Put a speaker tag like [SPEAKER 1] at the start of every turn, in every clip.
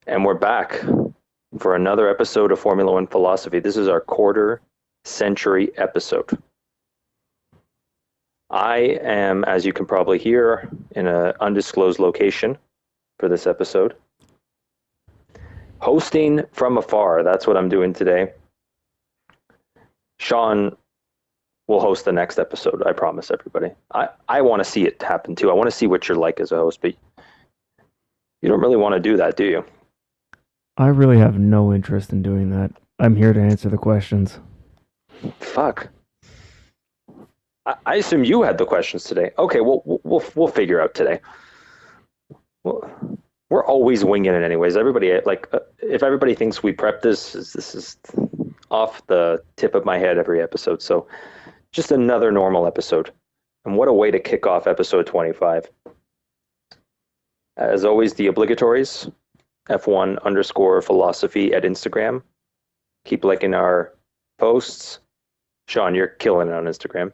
[SPEAKER 1] And we're back for another episode of Formula One Philosophy. This is our quarter century episode. I am, as you can probably hear, in an undisclosed location for this episode. Hosting from afar, that's what I'm doing today. Sean will host the next episode, I promise everybody. I want to see it happen too. I want to see what you're like as a host, but you don't really want to do that, do you?
[SPEAKER 2] I really have no interest in doing that. I'm here to answer the questions.
[SPEAKER 1] Fuck. I assume you had the questions today. Okay, we'll figure out today. Well, we're always winging it anyways. Everybody if everybody thinks we prep this is off the tip of my head every episode. So just another normal episode. And what a way to kick off episode 25. As always, the obligatories, F1 underscore philosophy at Instagram. Keep liking our posts. Sean, you're killing it on Instagram.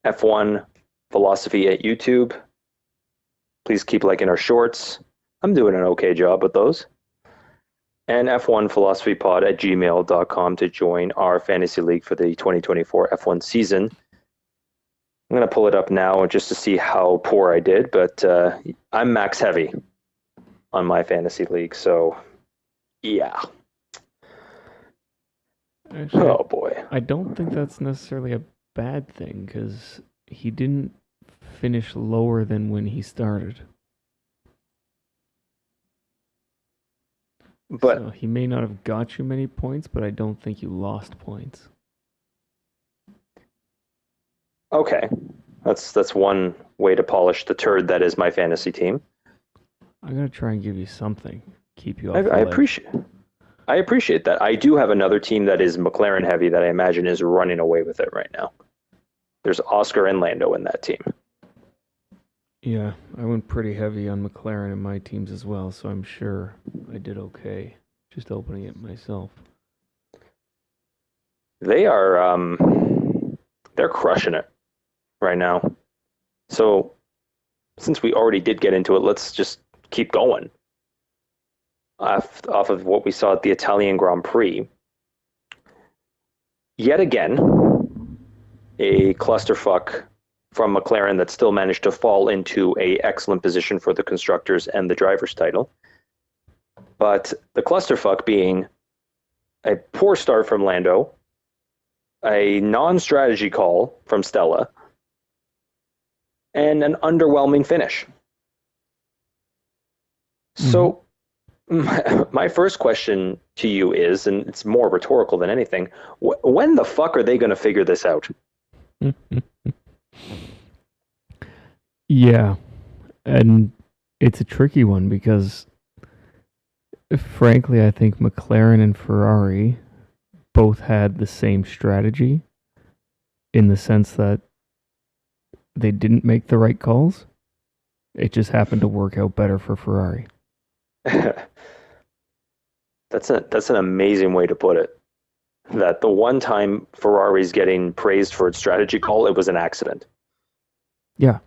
[SPEAKER 1] F1 philosophy at YouTube. Please keep liking our shorts. I'm doing an okay job with those. And F1 philosophy pod at gmail.com to join our fantasy league for the 2024 F1 season. I'm going to pull it up now just to see how poor I did, but I'm max heavy on my fantasy league, so yeah.
[SPEAKER 2] Actually,
[SPEAKER 1] Oh boy.
[SPEAKER 2] I don't think that's necessarily a bad thing because he didn't finish lower than when he started.
[SPEAKER 1] But
[SPEAKER 2] So he may not have got you many points, but I don't think you lost points.
[SPEAKER 1] okay, that's one way to polish the turd that is my fantasy team.
[SPEAKER 2] I'm gonna try and give you something, keep you
[SPEAKER 1] I,
[SPEAKER 2] off the
[SPEAKER 1] I
[SPEAKER 2] ledge.
[SPEAKER 1] appreciate I appreciate that. I do have another team that is McLaren heavy that I imagine is running away with it right now. There's Oscar and Lando in that team.
[SPEAKER 2] Yeah, I went pretty heavy on McLaren in my teams as well, so I'm sure I did okay. Just opening it myself.
[SPEAKER 1] They are they're crushing it right now. So since we already did get into it, let's just keep going. Off of what we saw at the Italian Grand Prix. Yet again, a clusterfuck from McLaren that still managed to fall into a excellent position for the constructors and the drivers title. But the clusterfuck being a poor start from Lando, a non-strategy call from Stella, and an underwhelming finish. So my first question to you is, and it's more rhetorical than anything, when the fuck are they going to figure this out?
[SPEAKER 2] Yeah, and it's a tricky one because, frankly, I think McLaren and Ferrari both had the same strategy in the sense that they didn't make the right calls. It just happened to work out better for Ferrari.
[SPEAKER 1] That's an amazing way to put it. That the one time Ferrari's getting praised for its strategy call, it was an accident.
[SPEAKER 2] Yeah,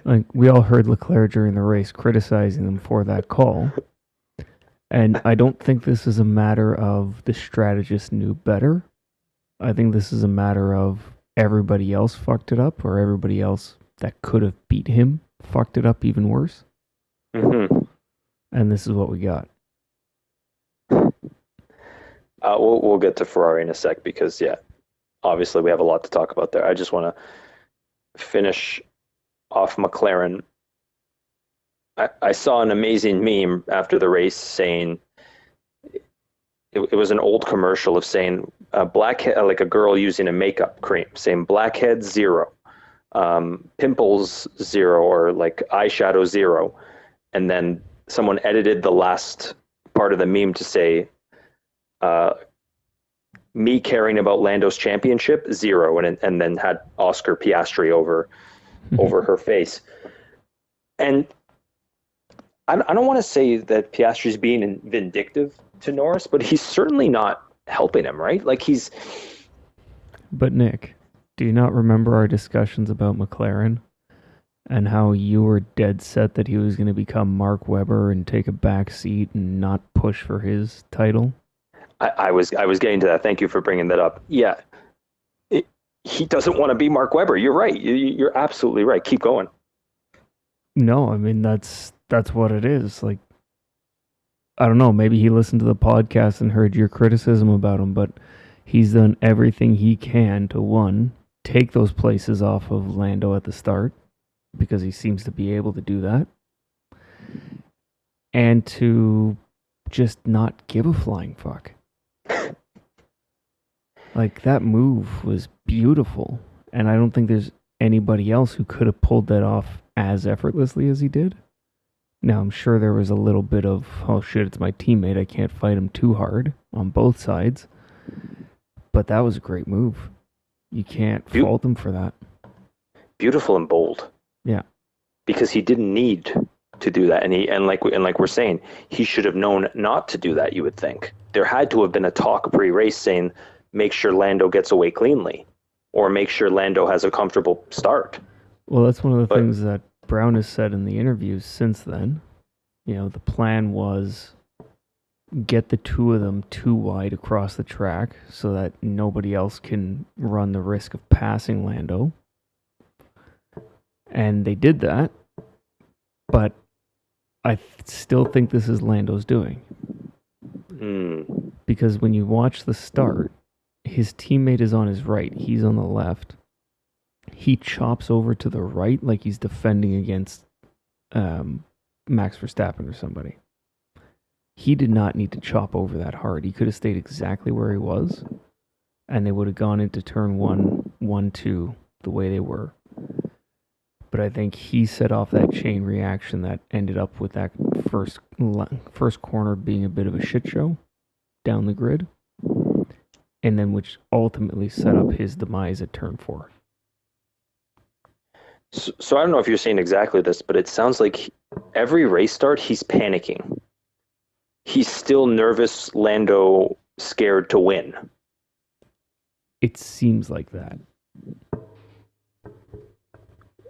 [SPEAKER 2] like we all heard Leclerc during the race criticizing them for that call. And I don't think this is a matter of the strategist knew better. I think this is a matter of everybody else fucked it up, or everybody else that could have beat him fucked it up even worse.
[SPEAKER 1] Mm-hmm.
[SPEAKER 2] And this is what we got.
[SPEAKER 1] We'll get to Ferrari in a sec because obviously we have a lot to talk about there. I just want to finish off McLaren. I saw an amazing meme after the race saying it was an old commercial of saying blackhead, like a girl using a makeup cream, saying blackhead 0, pimples 0, or like eyeshadow 0, and then someone edited the last part of the meme to say me caring about Lando's championship 0, and then had Oscar Piastri over her face. And I don't want to say that Piastri's being vindictive to Norris, but he's certainly not helping him, right? Like he's.
[SPEAKER 2] But Nick, do you not remember our discussions about McLaren and how you were dead set that he was going to become Mark Webber and take a back seat and not push for his title.
[SPEAKER 1] I was getting to that. Thank you for bringing that up. Yeah, he doesn't want to be Mark Webber. You're right. You're absolutely right. Keep going.
[SPEAKER 2] No, I mean that's what it is. Like, I don't know, maybe he listened to the podcast and heard your criticism about him, but he's done everything he can to, one, take those places off of Lando at the start, because he seems to be able to do that, and to just not give a flying fuck. Like, that move was beautiful, and I don't think there's anybody else who could have pulled that off as effortlessly as he did. Now, I'm sure there was a little bit of, oh shit, it's my teammate, I can't fight him too hard on both sides. But that was a great move. You can't fault him for that.
[SPEAKER 1] Beautiful and bold.
[SPEAKER 2] Yeah.
[SPEAKER 1] Because he didn't need to do that. And like we're saying, he should have known not to do that, you would think. There had to have been a talk pre-race saying, make sure Lando gets away cleanly, or make sure Lando has a comfortable start.
[SPEAKER 2] Well, that's one of the things that Brown has said in the interviews since then. You know, the plan was get the two of them too wide across the track so that nobody else can run the risk of passing Lando. And they did that, but I still think this is Lando's doing. Because when you watch the start, his teammate is on his right, he's on the left. He chops over to the right like he's defending against Max Verstappen or somebody. He did not need to chop over that hard. He could have stayed exactly where he was, and they would have gone into turn 1, 2, the way they were. But I think he set off that chain reaction that ended up with that first corner being a bit of a shit show down the grid, and then which ultimately set up his demise at turn 4.
[SPEAKER 1] So I don't know if you're saying exactly this, but it sounds like every race start, he's panicking. He's still nervous, Lando scared to win.
[SPEAKER 2] It seems like that.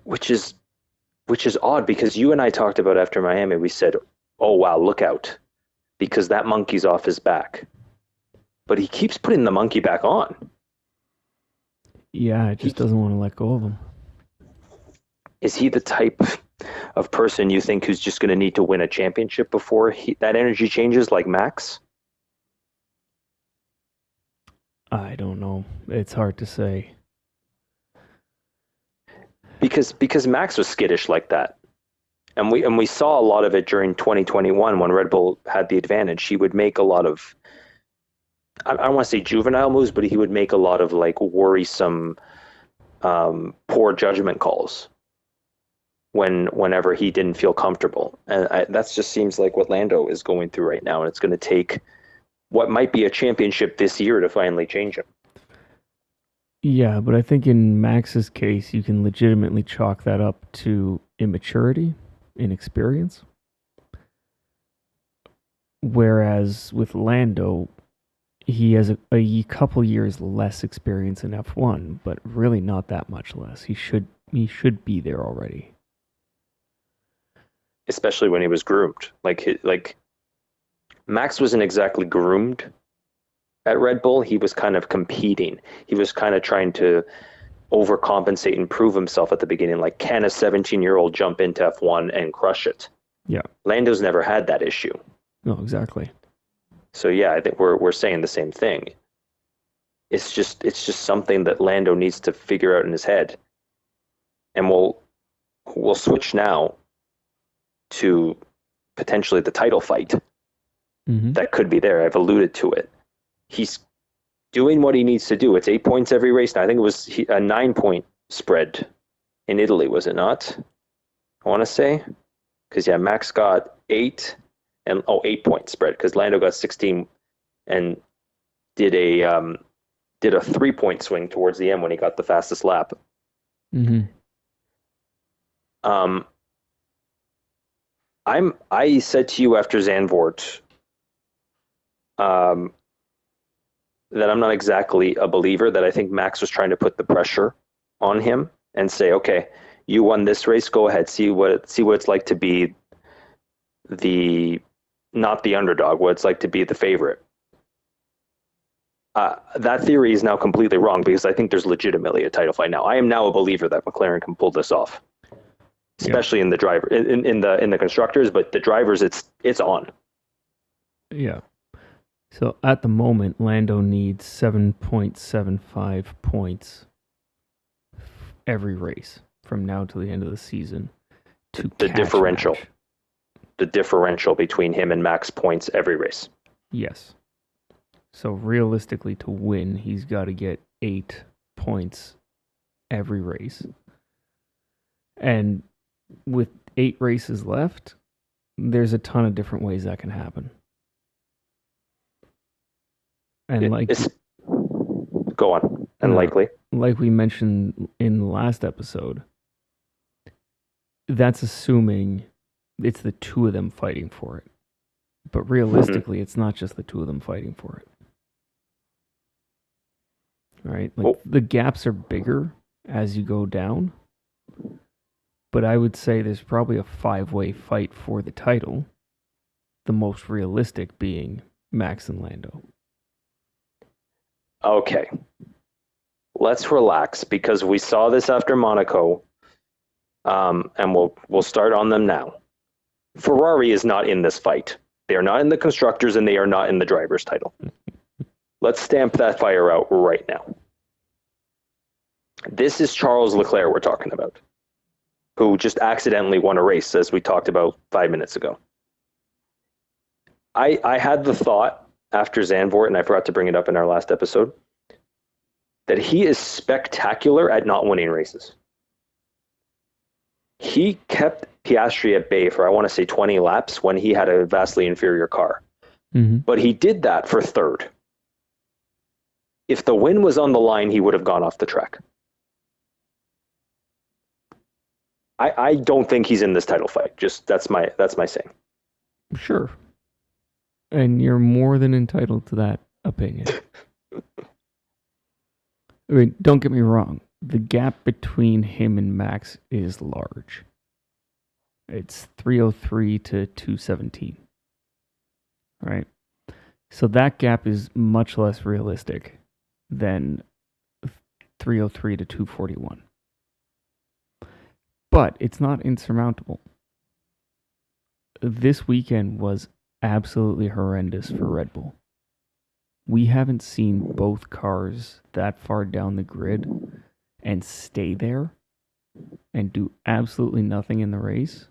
[SPEAKER 1] Which is odd, because you and I talked about after Miami, we said, oh wow, look out, because that monkey's off his back. But he keeps putting the monkey back on.
[SPEAKER 2] Yeah, it just doesn't want to let go of him.
[SPEAKER 1] Is he the type of person you think who's just going to need to win a championship before that energy changes, like Max?
[SPEAKER 2] I don't know. It's hard to say.
[SPEAKER 1] Because Max was skittish like that. And we saw a lot of it during 2021 when Red Bull had the advantage. He would make a lot of, I don't want to say juvenile moves, but he would make a lot of like worrisome, poor judgment calls whenever he didn't feel comfortable. And that just seems like what Lando is going through right now. And it's going to take what might be a championship this year to finally change him.
[SPEAKER 2] Yeah, but I think in Max's case, you can legitimately chalk that up to immaturity, inexperience. Whereas with Lando, he has a couple years less experience in F1, but really not that much less. He should be there already.
[SPEAKER 1] Especially when he was groomed. Like Max wasn't exactly groomed at Red Bull. He was kind of competing. He was kind of trying to overcompensate and prove himself at the beginning. Like, can a 17-year-old jump into F1 and crush it?
[SPEAKER 2] Yeah.
[SPEAKER 1] Lando's never had that issue.
[SPEAKER 2] No, exactly.
[SPEAKER 1] So yeah, I think we're saying the same thing. It's just something that Lando needs to figure out in his head. And we'll switch now to potentially the title fight. That could be there. I've alluded to it. He's doing what he needs to do. It's 8 points every race now. I think it was a 9-point spread in Italy, was it not? I want to say. Because, yeah, Max got 8 and 8-point spread, because Lando got 16 and did a 3-point swing towards the end when he got the fastest lap. I said to you after Zandvoort that I'm not exactly a believer, that I think Max was trying to put the pressure on him and say, okay, You won this race. Go ahead. See what it's like to be not the underdog. What it's like to be the favorite. That theory is now completely wrong because I think there's legitimately a title fight now. I am now a believer that McLaren can pull this off, especially in the driver in the constructors. But the drivers, it's on.
[SPEAKER 2] Yeah. So at the moment, Lando needs 7.75 points every race from now to the end of the season to
[SPEAKER 1] The differential.
[SPEAKER 2] Max.
[SPEAKER 1] The differential between him and Max points every race.
[SPEAKER 2] Yes. So realistically, to win, he's got to get 8 points every race. And with 8 races left, there's a ton of different ways that can happen. And
[SPEAKER 1] go on. And likely.
[SPEAKER 2] Like we mentioned in the last episode, that's assuming it's the two of them fighting for it. But realistically, it's not just the two of them fighting for it. Right? Like the gaps are bigger as you go down. But I would say there's probably a 5-way fight for the title. The most realistic being Max and Lando.
[SPEAKER 1] Okay. Let's relax because we saw this after Monaco. And we'll start on them now. Ferrari is not in this fight. They are not in the constructors and they are not in the driver's title. Let's stamp that fire out right now. This is Charles Leclerc we're talking about, who just accidentally won a race, as we talked about 5 minutes ago. I had the thought after Zandvoort, and I forgot to bring it up in our last episode, that he is spectacular at not winning races. He kept Piastri at bay for, I want to say, 20 laps when he had a vastly inferior car.
[SPEAKER 2] Mm-hmm.
[SPEAKER 1] But he did that for third. If the win was on the line, he would have gone off the track. I don't think he's in this title fight. Just that's my saying.
[SPEAKER 2] Sure. And you're more than entitled to that opinion. I mean, don't get me wrong. The gap between him and Max is large. It's 303 to 217. Right? So that gap is much less realistic than 303 to 241. But it's not insurmountable. This weekend was absolutely horrendous for Red Bull. We haven't seen both cars that far down the grid and stay there and do absolutely nothing in the race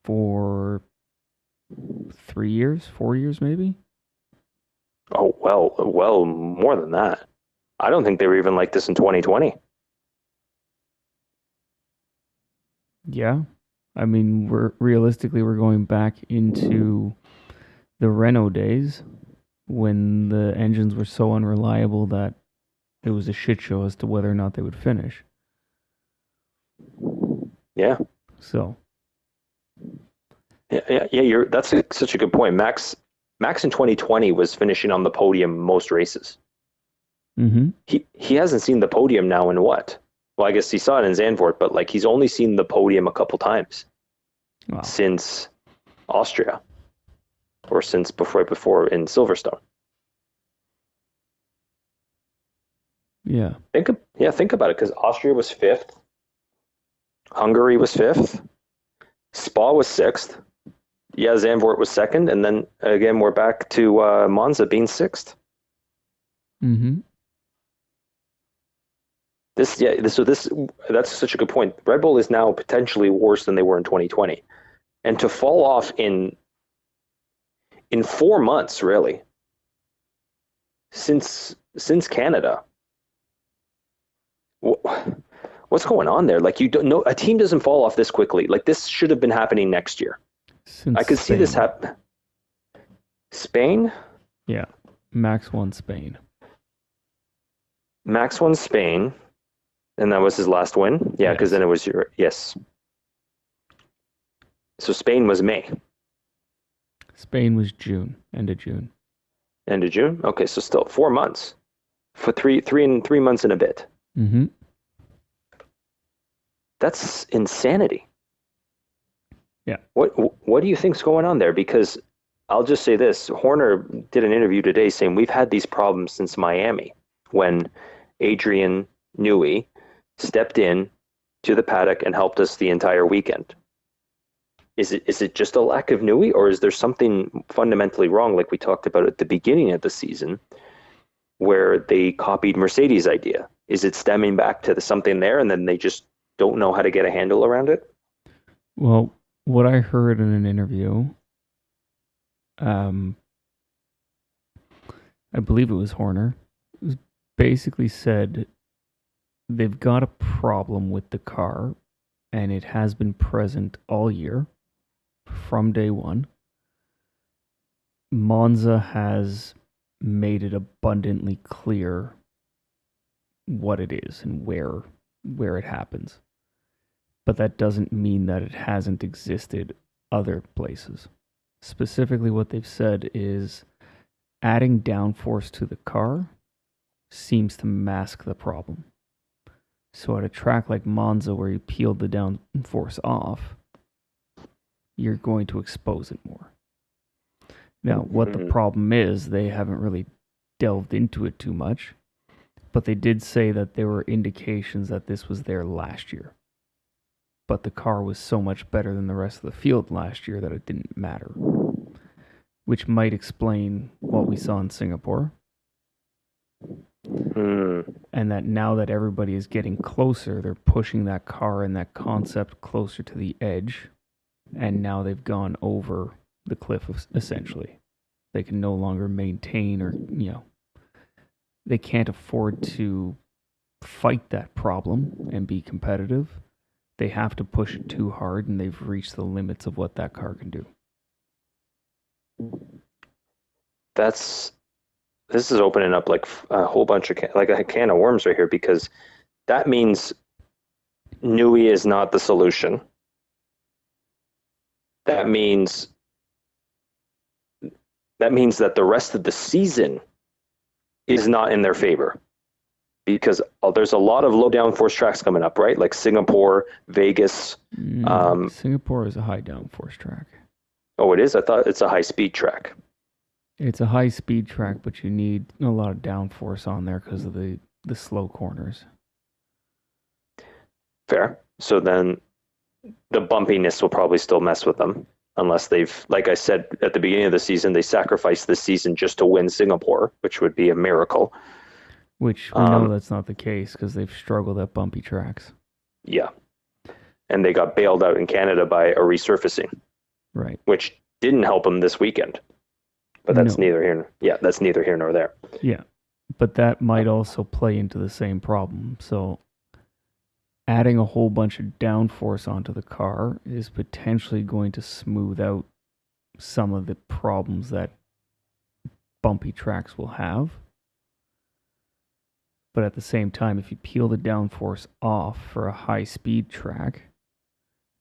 [SPEAKER 2] for 3 years, 4 years maybe.
[SPEAKER 1] Oh, well, more than that. I don't think they were even like this in 2020.
[SPEAKER 2] Yeah. I mean, we're going back into the Renault days when the engines were so unreliable that it was a shit show as to whether or not they would finish.
[SPEAKER 1] Yeah.
[SPEAKER 2] So.
[SPEAKER 1] Yeah. That's such a good point. Max in 2020 was finishing on the podium most races.
[SPEAKER 2] Mm-hmm.
[SPEAKER 1] He hasn't seen the podium now in what? Well, I guess he saw it in Zandvoort, but like he's only seen the podium a couple times since Austria, or since before in Silverstone.
[SPEAKER 2] Yeah.
[SPEAKER 1] Think about it, because Austria was 5th, Hungary was 5th, Spa was 6th. Yeah, Zandvoort was 2nd, and then again we're back to Monza being 6th.
[SPEAKER 2] Mm-hmm.
[SPEAKER 1] That's such a good point. Red Bull is now potentially worse than they were in 2020, and to fall off in 4 months, really, since Canada. What's going on there? Like, you don't know, a team doesn't fall off this quickly. Like, this should have been happening next year. I could see this happen. Spain?
[SPEAKER 2] Yeah. Max won Spain.
[SPEAKER 1] Max won Spain, and that was his last win? Yeah, because then it was yes. So Spain was May.
[SPEAKER 2] Spain was June, end of June.
[SPEAKER 1] End of June? Okay, so still 4 months. For three months and a bit.
[SPEAKER 2] Mm-hmm.
[SPEAKER 1] That's insanity.
[SPEAKER 2] Yeah.
[SPEAKER 1] What do you think's going on there? Because I'll just say this: Horner did an interview today saying we've had these problems since Miami, when Adrian Newey stepped in to the paddock and helped us the entire weekend. Is it just a lack of Newey, or is there something fundamentally wrong, like we talked about at the beginning of the season, where they copied Mercedes' idea? Is it stemming back to something there, and then they just don't know how to get a handle around it?
[SPEAKER 2] Well, what I heard in an interview, um, I believe it was Horner, basically said they've got a problem with the car, and it has been present all year from day one. Monza has made it abundantly clear what it is and where it happens. But that doesn't mean that it hasn't existed other places. Specifically, what they've said is adding downforce to the car seems to mask the problem. So at a track like Monza, where you peeled the downforce off, you're going to expose it more. Now, what the problem is, they haven't really delved into it too much, but they did say that there were indications that this was there last year. But the car was so much better than the rest of the field last year that it didn't matter, which might explain what we saw in Singapore. And that now that everybody is getting closer, they're pushing that car and that concept closer to the edge, and now they've gone over the cliff, essentially. They can no longer maintain, or they can't afford to fight that problem and be competitive. They have to push it too hard, and they've reached the limits of what that car can do.
[SPEAKER 1] This is opening up like a whole bunch of like a can of worms right here, because that means Newey is not the solution. That means that the rest of the season is not in their favor, because there's a lot of low downforce tracks coming up, right? Like Singapore, Vegas.
[SPEAKER 2] Singapore is a high downforce track.
[SPEAKER 1] Oh, it is? I thought it's a high speed track.
[SPEAKER 2] It's a high speed track, but you need a lot of downforce on there because of the slow corners.
[SPEAKER 1] Fair. So then the bumpiness will probably still mess with them, unless they've, like I said at the beginning of the season, they sacrificed the season just to win Singapore, which would be a miracle.
[SPEAKER 2] Which we know that's not the case, because they've struggled at bumpy tracks.
[SPEAKER 1] Yeah. And they got bailed out in Canada by a resurfacing.
[SPEAKER 2] Right.
[SPEAKER 1] Which didn't help them this weekend. But that's neither here nor there.
[SPEAKER 2] Yeah. But that might also play into the same problem. So adding a whole bunch of downforce onto the car is potentially going to smooth out some of the problems that bumpy tracks will have. But at the same time, if you peel the downforce off for a high-speed track,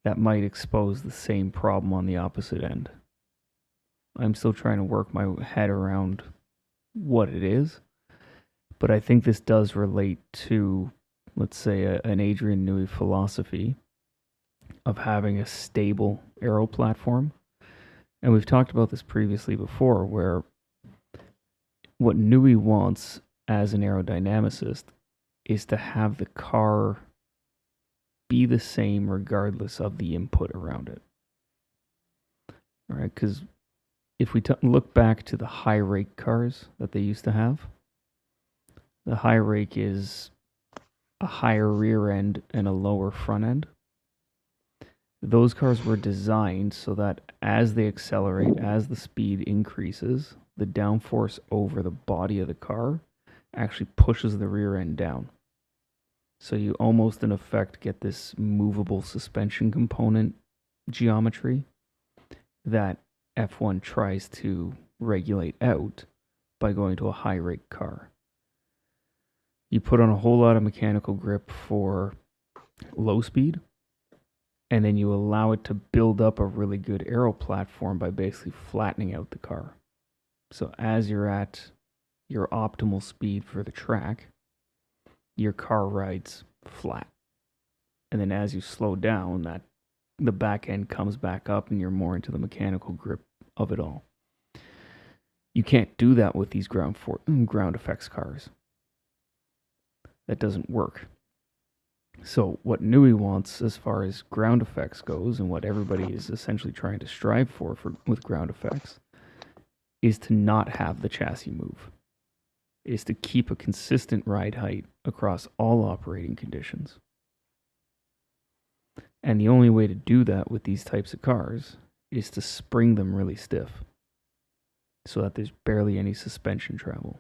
[SPEAKER 2] that might expose the same problem on the opposite end. I'm still trying to work my head around what it is, but I think this does relate to, let's say, an Adrian Newey philosophy of having a stable aero platform. And we've talked about this previously before, where what Newey wants as an aerodynamicist is to have the car be the same regardless of the input around it. All right, because if we look back to the high rake cars that they used to have, the high rake is a higher rear end and a lower front end. Those cars were designed so that as they accelerate, as the speed increases, the downforce over the body of the car actually pushes the rear end down. So you almost, in effect, get this movable suspension component geometry that F1 tries to regulate out by going to a high rake car. You put on a whole lot of mechanical grip for low speed, and then you allow it to build up a really good aero platform by basically flattening out the car. So as you're at your optimal speed for the track, your car rides flat. And then as you slow down, that the back end comes back up and you're more into the mechanical grip of it all. You can't do that with these ground effects cars. That doesn't work. So what Nui wants as far as ground effects goes, and what everybody is essentially trying to strive for with ground effects, is to not have the chassis move. Is to keep a consistent ride height across all operating conditions. And the only way to do that with these types of cars is to spring them really stiff so that there's barely any suspension travel.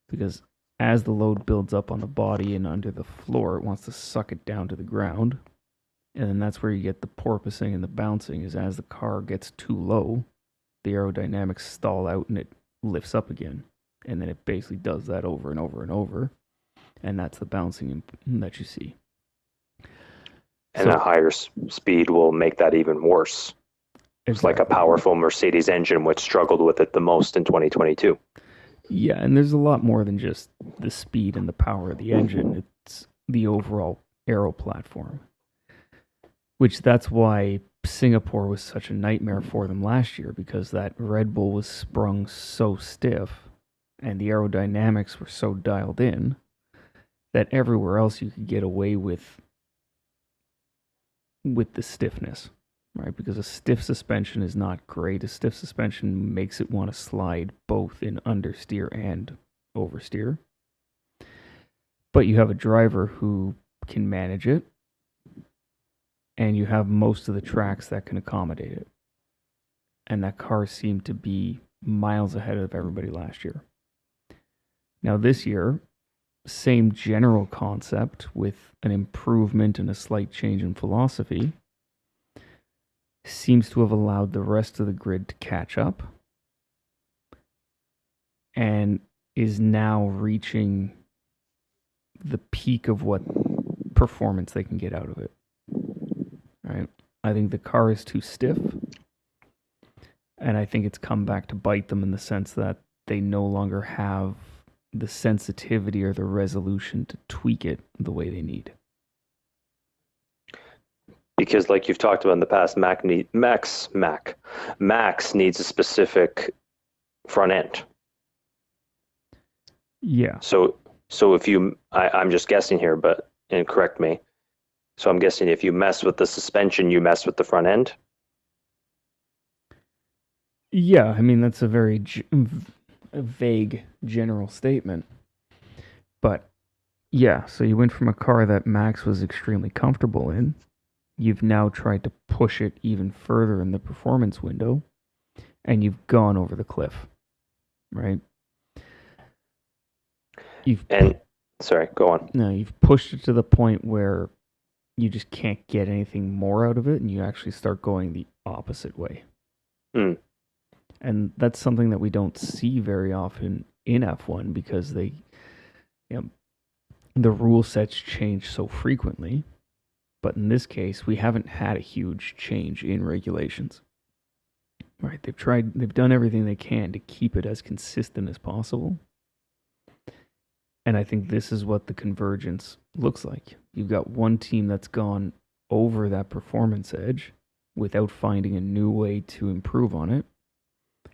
[SPEAKER 2] Because as the load builds up on the body and under the floor, it wants to suck it down to the ground. And then that's where you get the porpoising and the bouncing, is as the car gets too low, the aerodynamics stall out and it lifts up again. And then it basically does that over and over and over. And that's the bouncing that you see.
[SPEAKER 1] And a higher speed will make that even worse. It's like a powerful Mercedes engine, which struggled with it the most in 2022.
[SPEAKER 2] Yeah, and there's a lot more than just the speed and the power of the engine. It's the overall aero platform. Which that's why Singapore was such a nightmare for them last year, because that Red Bull was sprung so stiff and the aerodynamics were so dialed in that everywhere else you could get away with the stiffness, right? Because a stiff suspension is not great. A stiff suspension makes it want to slide both in understeer and oversteer. But you have a driver who can manage it, and you have most of the tracks that can accommodate it. And that car seemed to be miles ahead of everybody last year. Now this year, same general concept with an improvement and a slight change in philosophy, seems to have allowed the rest of the grid to catch up and is now reaching the peak of what performance they can get out of it. Right? I think the car is too stiff, and I think it's come back to bite them in the sense that they no longer have the sensitivity or the resolution to tweak it the way they need.
[SPEAKER 1] Because like you've talked about in the past, Max needs a specific front end.
[SPEAKER 2] Yeah.
[SPEAKER 1] So if you, I'm just guessing here, and correct me. So I'm guessing if you mess with the suspension, you mess with the front end?
[SPEAKER 2] Yeah, I mean, that's a very vague general statement. But yeah, so you went from a car that Max was extremely comfortable in. You've now tried to push it even further in the performance window, and you've gone over the cliff, right?
[SPEAKER 1] Sorry, go on.
[SPEAKER 2] No, you've pushed it to the point where you just can't get anything more out of it, and you actually start going the opposite way.
[SPEAKER 1] Mm.
[SPEAKER 2] And that's something that we don't see very often in F1 because the rule sets change so frequently. But in this case, we haven't had a huge change in regulations. Right? They've done everything they can to keep it as consistent as possible. And I think this is what the convergence looks like. You've got one team that's gone over that performance edge without finding a new way to improve on it.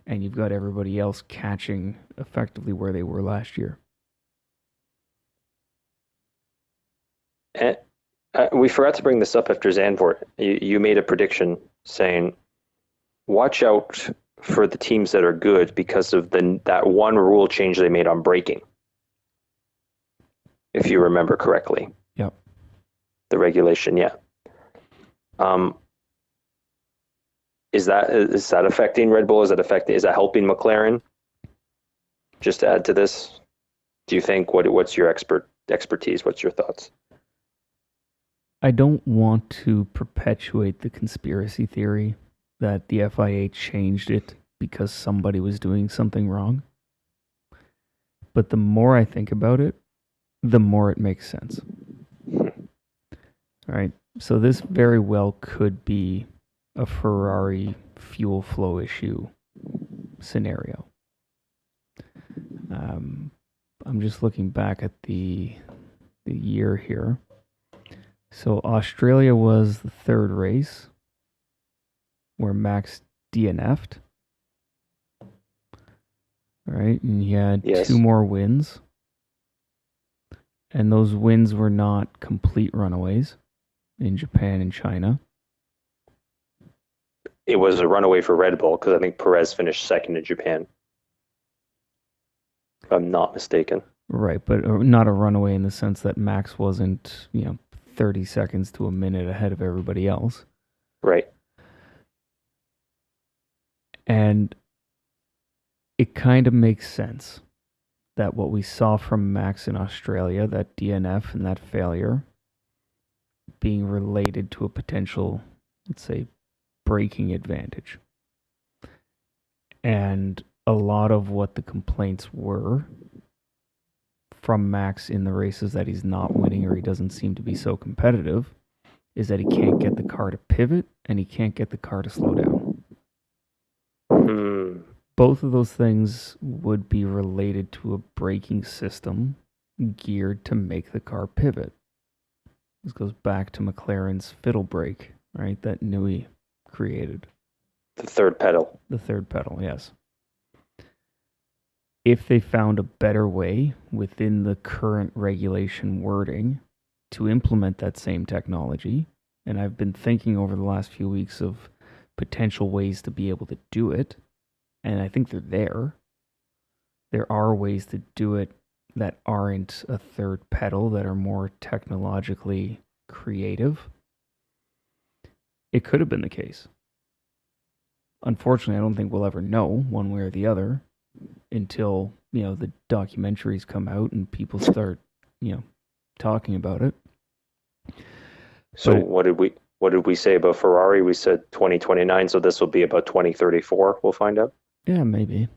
[SPEAKER 2] And you've got everybody else catching effectively where they were last year.
[SPEAKER 1] And we forgot to bring this up after Zandvoort. You made a prediction saying, watch out for the teams that are good because of that one rule change they made on braking. If you remember correctly.
[SPEAKER 2] Yep.
[SPEAKER 1] The regulation, yeah. Is that affecting Red Bull? Is that helping McLaren? Just to add to this, do you think what's your expertise? What's your thoughts?
[SPEAKER 2] I don't want to perpetuate the conspiracy theory that the FIA changed it because somebody was doing something wrong. But the more I think about it, the more it makes sense. All right. So this very well could be a Ferrari fuel flow issue scenario. I'm just looking back at the year here. So Australia was the third race where Max DNF'd, right? And he had two
[SPEAKER 1] Yes.
[SPEAKER 2] more wins. And those wins were not complete runaways in Japan and China.
[SPEAKER 1] It was a runaway for Red Bull because I think Perez finished second in Japan, if I'm not mistaken.
[SPEAKER 2] Right, but not a runaway in the sense that Max wasn't, 30 seconds to a minute ahead of everybody else.
[SPEAKER 1] Right.
[SPEAKER 2] And it kind of makes sense that what we saw from Max in Australia, that DNF and that failure, being related to a potential, let's say, braking advantage. And a lot of what the complaints were from Max in the races that he's not winning or he doesn't seem to be so competitive is that he can't get the car to pivot and he can't get the car to slow down. Both of those things would be related to a braking system geared to make the car pivot. This goes back to McLaren's fiddle brake, right? That Nui created.
[SPEAKER 1] The third pedal.
[SPEAKER 2] The third pedal, yes. If they found a better way within the current regulation wording to implement that same technology, and I've been thinking over the last few weeks of potential ways to be able to do it, and I think they're there. There are ways to do it that aren't a third pedal, that are more technologically creative. It could have been the case. Unfortunately, I don't think we'll ever know one way or the other until, the documentaries come out and people start, talking about it.
[SPEAKER 1] So what did we say about Ferrari? We said 2029, so this will be about 2034. We'll find out.
[SPEAKER 2] Yeah, maybe.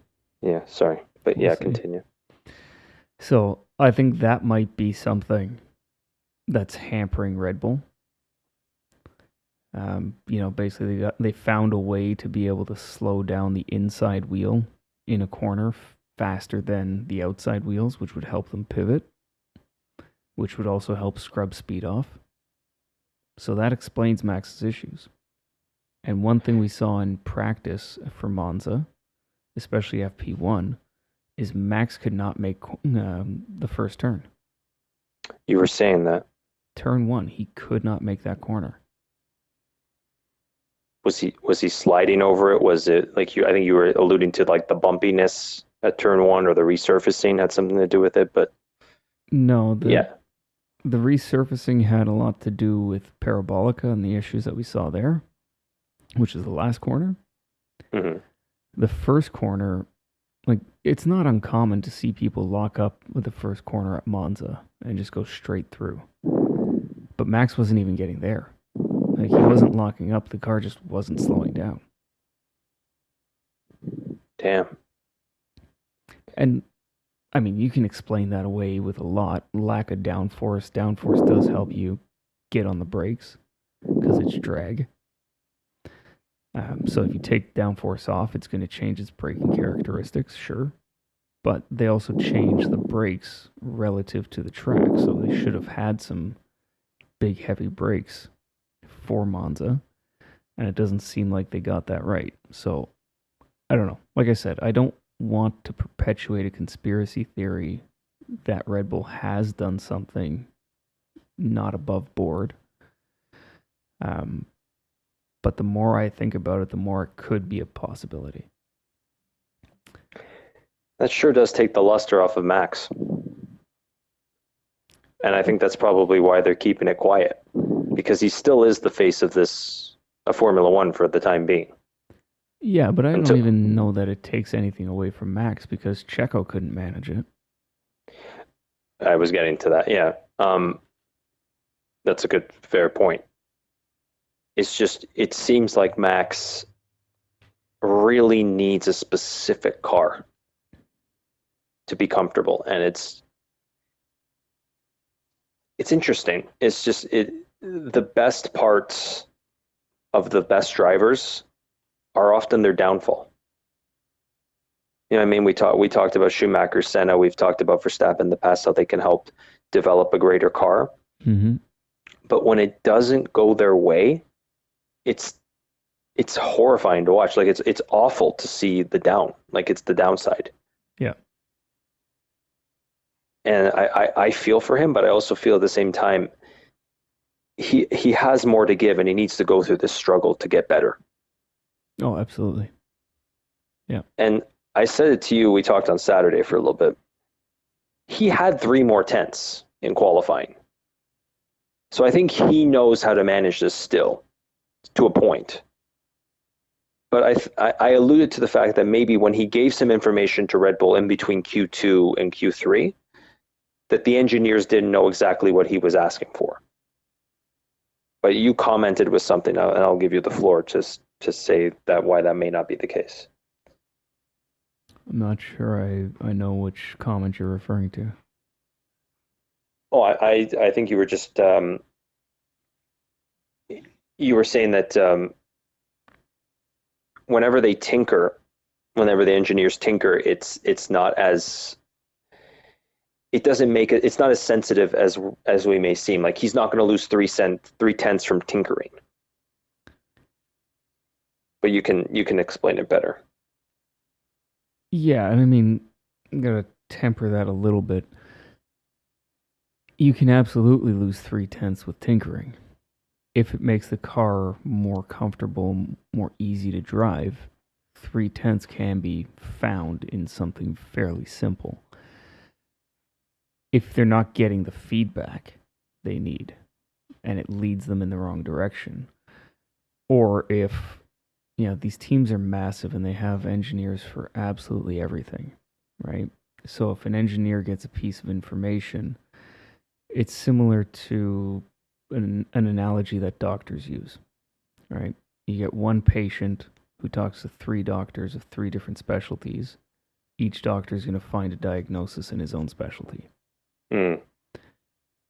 [SPEAKER 1] Yeah, sorry. But
[SPEAKER 2] We'll
[SPEAKER 1] yeah,
[SPEAKER 2] see.
[SPEAKER 1] continue.
[SPEAKER 2] So I think that might be something that's hampering Red Bull. Basically they found a way to be able to slow down the inside wheel in a corner faster than the outside wheels, which would help them pivot, which would also help scrub speed off. So that explains Max's issues. And one thing we saw in practice for Monza, especially FP1, is Max could not make the first turn.
[SPEAKER 1] You were saying that.
[SPEAKER 2] Turn 1, he could not make that corner.
[SPEAKER 1] Was he sliding over it? Was it like I think you were alluding to like the bumpiness at turn 1 or the resurfacing had something to do with it, but
[SPEAKER 2] no, the resurfacing had a lot to do with Parabolica and the issues that we saw there, which is the last corner.
[SPEAKER 1] Mm-hmm.
[SPEAKER 2] The first corner, it's not uncommon to see people lock up with the first corner at Monza and just go straight through. But Max wasn't even getting there. He wasn't locking up. The car just wasn't slowing down.
[SPEAKER 1] Damn.
[SPEAKER 2] And, you can explain that away with a lot. Lack of downforce. Downforce does help you get on the brakes because it's drag. So if you take downforce off, it's going to change its braking characteristics, sure. But they also change the brakes relative to the track. So they should have had some big, heavy brakes for Monza. And it doesn't seem like they got that right. So, I don't know. Like I said, I don't want to perpetuate a conspiracy theory that Red Bull has done something not above board. But the more I think about it, the more it could be a possibility.
[SPEAKER 1] That sure does take the luster off of Max. And I think that's probably why they're keeping it quiet. Because he still is the face of a Formula One for the time being.
[SPEAKER 2] Yeah, but I don't even know that it takes anything away from Max because Checo couldn't manage it.
[SPEAKER 1] I was getting to that, yeah. That's a good, fair point. It's just, it seems like Max really needs a specific car to be comfortable. And it's interesting. It's just, the best parts of the best drivers are often their downfall. You know what I mean? We talked about Schumacher, Senna. We've talked about Verstappen in the past, how they can help develop a greater car.
[SPEAKER 2] Mm-hmm.
[SPEAKER 1] but when it doesn't go their way, it's it's horrifying to watch. Like it's awful to see it's the downside.
[SPEAKER 2] Yeah.
[SPEAKER 1] And I feel for him, but I also feel at the same time he has more to give and he needs to go through this struggle to get better.
[SPEAKER 2] Oh, absolutely. Yeah.
[SPEAKER 1] And I said it to you, we talked on Saturday for a little bit. He had 3 more tenths in qualifying. So I think he knows how to manage this still to a point. But I alluded to the fact that maybe when he gave some information to Red Bull in between Q2 and Q3, that the engineers didn't know exactly what he was asking for. But you commented with something, and I'll give you the floor to say that why that may not be the case.
[SPEAKER 2] I'm not sure I know which comment you're referring to.
[SPEAKER 1] Oh, I think you were just you were saying that whenever the engineers tinker, it's not as it doesn't make it. It's not as sensitive as we may seem. Like he's not going to lose 3 tenths from tinkering. But you can explain it better.
[SPEAKER 2] Yeah, and I mean, I'm gonna temper that a little bit. You can absolutely lose 3 tenths with tinkering if it makes the car more comfortable, more easy to drive. 3 tenths can be found in something fairly simple. If they're not getting the feedback they need and it leads them in the wrong direction, or if these teams are massive and they have engineers for absolutely everything, right? So if an engineer gets a piece of information, it's similar to an analogy that doctors use, right? You get one patient who talks to 3 doctors of 3 different specialties. Each doctor is going to find a diagnosis in his own specialty.
[SPEAKER 1] Mm.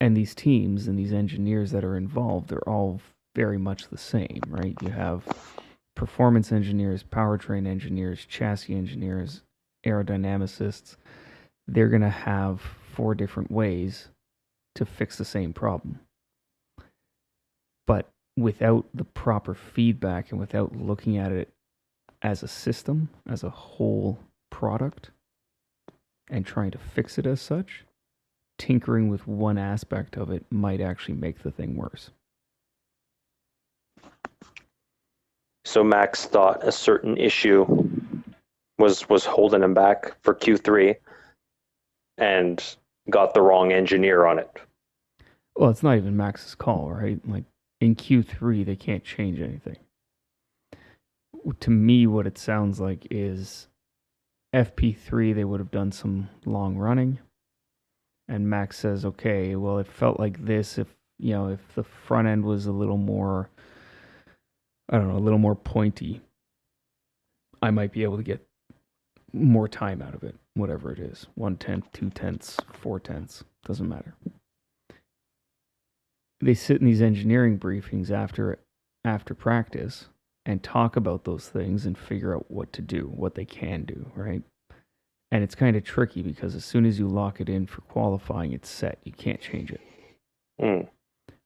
[SPEAKER 2] And these teams and these engineers that are involved are all very much the same, right? You have performance engineers, powertrain engineers, chassis engineers, aerodynamicists. They're going to have 4 different ways to fix the same problem. But without the proper feedback and without looking at it as a system, as a whole product, and trying to fix it as such, tinkering with one aspect of it might actually make the thing worse.
[SPEAKER 1] So Max thought a certain issue was holding him back for Q3 and got the wrong engineer on it.
[SPEAKER 2] Well, it's not even Max's call, right? Like in Q3, they can't change anything. To me, what it sounds like is FP3, they would have done some long running. And Max says, okay, well, it felt like this if the front end was a little more, I don't know, a little more pointy, I might be able to get more time out of it, whatever it is. 1/10, 2/10, 4/10, doesn't matter. They sit in these engineering briefings after practice and talk about those things and figure out what to do, what they can do, right? And it's kind of tricky because as soon as you lock it in for qualifying, it's set. You can't change it.
[SPEAKER 1] Mm.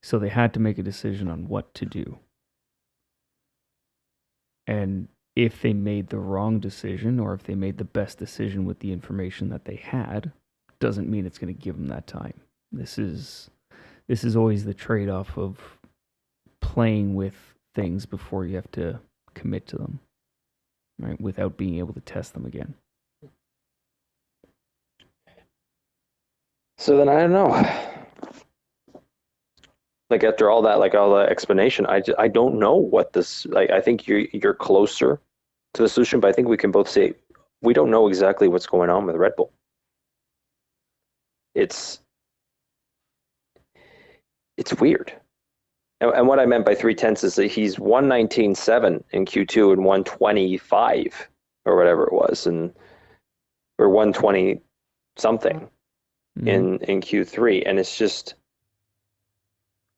[SPEAKER 2] So they had to make a decision on what to do. And if they made the wrong decision or if they made the best decision with the information that they had, doesn't mean it's going to give them that time. This is always the trade-off of playing with things before you have to commit to them, right? Without being able to test them again.
[SPEAKER 1] So then I don't know. Like after all that, like all the explanation, I don't know what this. Like I think you're closer to the solution, but I think we can both say we don't know exactly what's going on with Red Bull. It's weird. And what I meant by 3/10 is that he's 119.7 in Q2 and 125 or whatever it was, or 120 something in Q3, and it's just,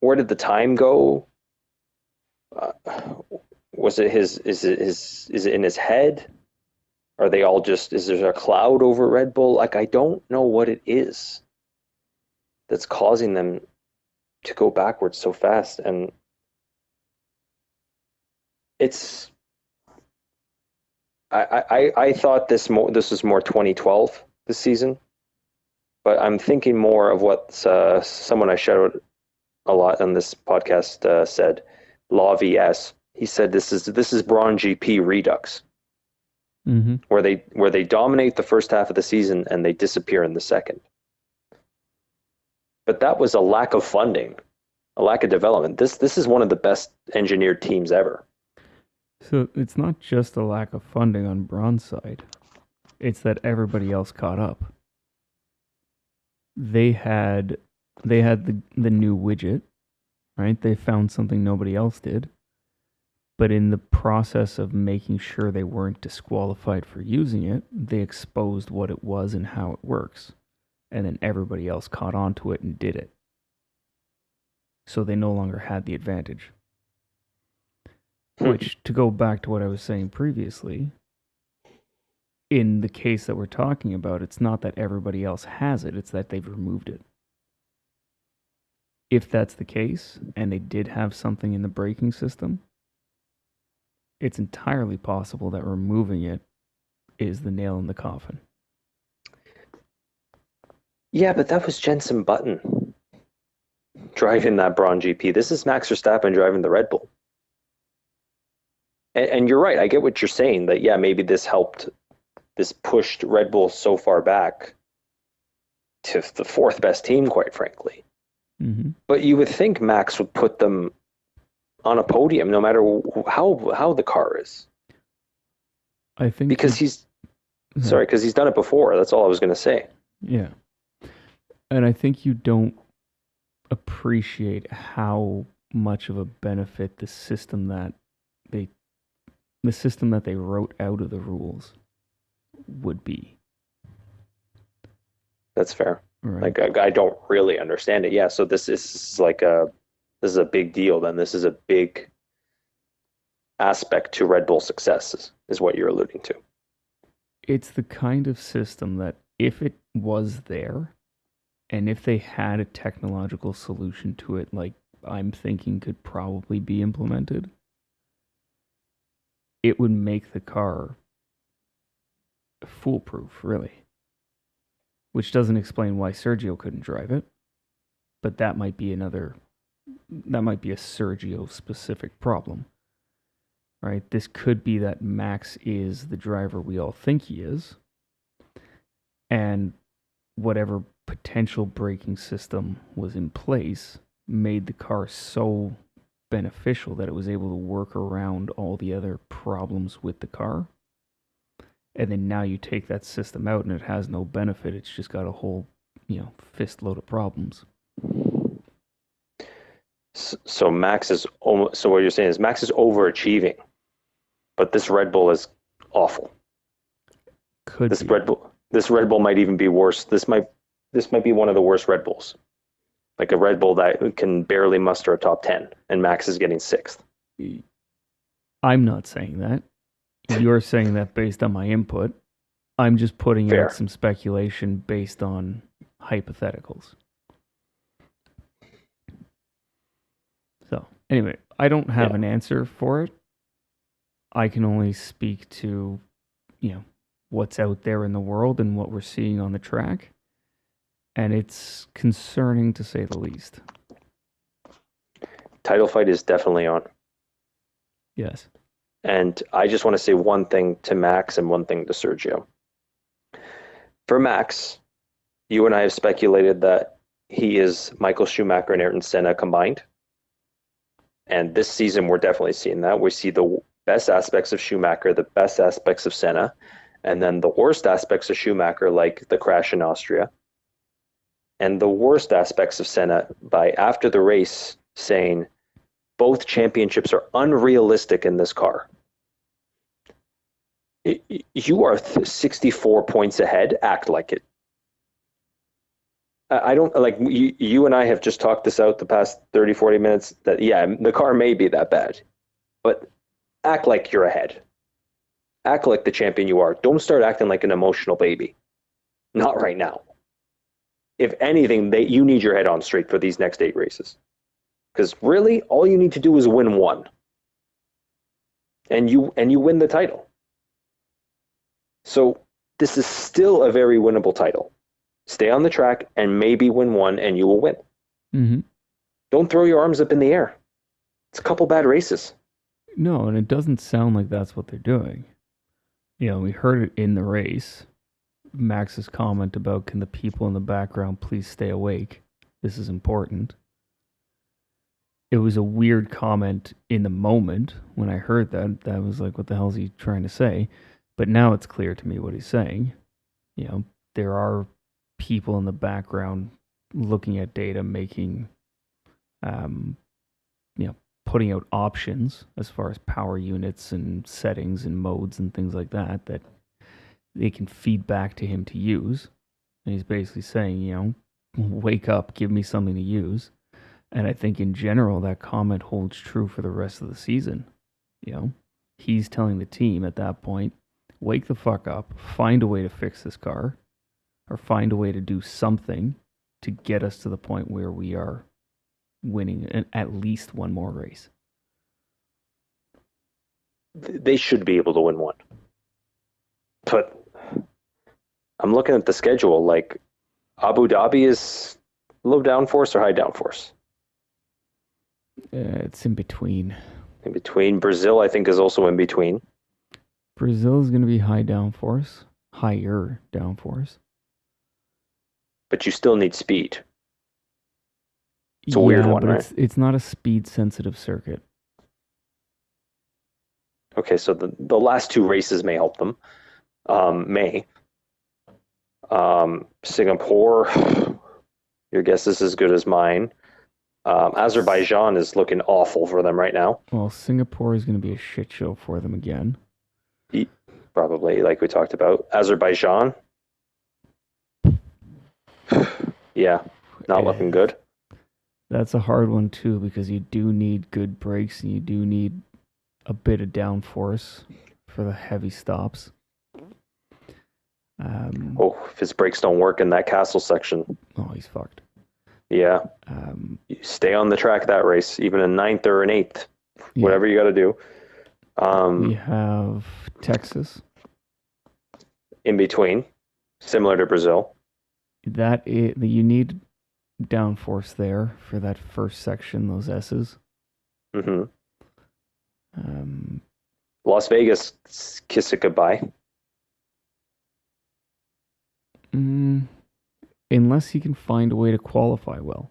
[SPEAKER 1] where did the time go? Was it is it in his head? Are they all just, is there a cloud over Red Bull? Like I don't know what it is that's causing them to go backwards so fast. And it's I thought this was more 2012 this season, but I'm thinking more of what someone I shouted a lot on this podcast said, Law VS. He said this is Braun GP redux, where they dominate the first half of the season and they disappear in the second. But that was a lack of funding, a lack of development. This is one of the best engineered teams ever.
[SPEAKER 2] So it's not just a lack of funding on Braun's side. It's that everybody else caught up. They had the new widget, right? They found something nobody else did. But in the process of making sure they weren't disqualified for using it, they exposed what it was and how it works. And then everybody else caught on to it and did it. So they no longer had the advantage. Which, to go back to what I was saying previously, in the case that we're talking about, it's not that everybody else has it, it's that they've removed it. If that's the case, and they did have something in the braking system, it's entirely possible that removing it is the nail in the coffin.
[SPEAKER 1] Yeah, but that was Jenson Button driving that Braun GP. This is Max Verstappen driving the Red Bull. And you're right. I get what you're saying, that, yeah, maybe this pushed Red Bull so far back to the fourth best team, quite frankly.
[SPEAKER 2] Mm-hmm.
[SPEAKER 1] But you would think Max would put them on a podium no matter how the car is.
[SPEAKER 2] I think
[SPEAKER 1] because he's done it before. That's all I was going to say.
[SPEAKER 2] Yeah. And I think you don't appreciate how much of a benefit the system that they wrote out of the rules would be.
[SPEAKER 1] That's fair.
[SPEAKER 2] Right.
[SPEAKER 1] Like, I don't really understand it. Yeah, so this is a big deal. Then this is a big aspect to Red Bull success, is what you're alluding to.
[SPEAKER 2] It's the kind of system that if it was there, and if they had a technological solution to it, like I'm thinking could probably be implemented, it would make the car foolproof, really. Which doesn't explain why Sergio couldn't drive it, but that might be a Sergio-specific problem, right? This could be that Max is the driver we all think he is, and whatever potential braking system was in place made the car so beneficial that it was able to work around all the other problems with the car. And then now you take that system out and it has no benefit. It's just got a whole, fist load of problems.
[SPEAKER 1] So Max is so what you're saying is Max is overachieving, but this Red Bull is awful. Red Bull might even be worse. This might be one of the worst Red Bulls. Like a Red Bull that can barely muster a top 10, and Max is getting 6th.
[SPEAKER 2] I'm not saying that. You're saying that based on my input. I'm just putting out some speculation based on hypotheticals. So, anyway, I don't have an answer for it. I can only speak to, what's out there in the world and what we're seeing on the track. And it's concerning to say the least.
[SPEAKER 1] Title fight is definitely on.
[SPEAKER 2] Yes.
[SPEAKER 1] And I just want to say one thing to Max and one thing to Sergio. For Max, you and I have speculated that he is Michael Schumacher and Ayrton Senna combined. And this season, we're definitely seeing that. We see the best aspects of Schumacher, the best aspects of Senna, and then the worst aspects of Schumacher, like the crash in Austria. And the worst aspects of Senna by after the race saying both championships are unrealistic in this car. You are 64 points ahead. Act like it. I don't like you and I have just talked this out the past 30, 40 minutes that, the car may be that bad, but act like you're ahead. Act like the champion you are. Don't start acting like an emotional baby. Not right now. If anything, you need your head on straight for these next 8 races. Because really, all you need to do is win one, and you win the title. So this is still a very winnable title. Stay on the track and maybe win one, and you will win.
[SPEAKER 2] Mm-hmm.
[SPEAKER 1] Don't throw your arms up in the air. It's a couple bad races.
[SPEAKER 2] No, and it doesn't sound like that's what they're doing. We heard it in the race. Max's comment about, can the people in the background please stay awake? This is important. It was a weird comment in the moment when I heard that. That was like, what the hell is he trying to say? But now it's clear to me what he's saying. There are people in the background looking at data, making, putting out options as far as power units and settings and modes and things like that they can feed back to him to use. And he's basically saying, wake up, give me something to use. And I think in general, that comment holds true for the rest of the season. He's telling the team at that point, wake the fuck up, find a way to fix this car, or find a way to do something to get us to the point where we are winning at least one more race.
[SPEAKER 1] They should be able to win one. But I'm looking at the schedule, like Abu Dhabi is low downforce or high downforce?
[SPEAKER 2] It's in between.
[SPEAKER 1] In between. Brazil, I think, is also in between.
[SPEAKER 2] Brazil is going to be high downforce, higher downforce.
[SPEAKER 1] But you still need speed. It's a weird one, right?
[SPEAKER 2] It's not a speed-sensitive circuit.
[SPEAKER 1] Okay, so the last two races may help them. Singapore, your guess is as good as mine. Azerbaijan is looking awful for them right now.
[SPEAKER 2] Well, Singapore is going to be a shit show for them again.
[SPEAKER 1] Probably, like we talked about. Azerbaijan, yeah, not looking good.
[SPEAKER 2] That's a hard one too, because you do need good brakes and you do need a bit of downforce for the heavy stops.
[SPEAKER 1] If his brakes don't work in that castle section,
[SPEAKER 2] he's fucked.
[SPEAKER 1] Yeah. You stay on the track that race, even in 9th or an 8th, whatever you got to do.
[SPEAKER 2] We have Texas
[SPEAKER 1] in between, similar to Brazil.
[SPEAKER 2] You need downforce there for that first section, those S's.
[SPEAKER 1] Mm-hmm. Las Vegas, kiss it goodbye.
[SPEAKER 2] Unless he can find a way to qualify well.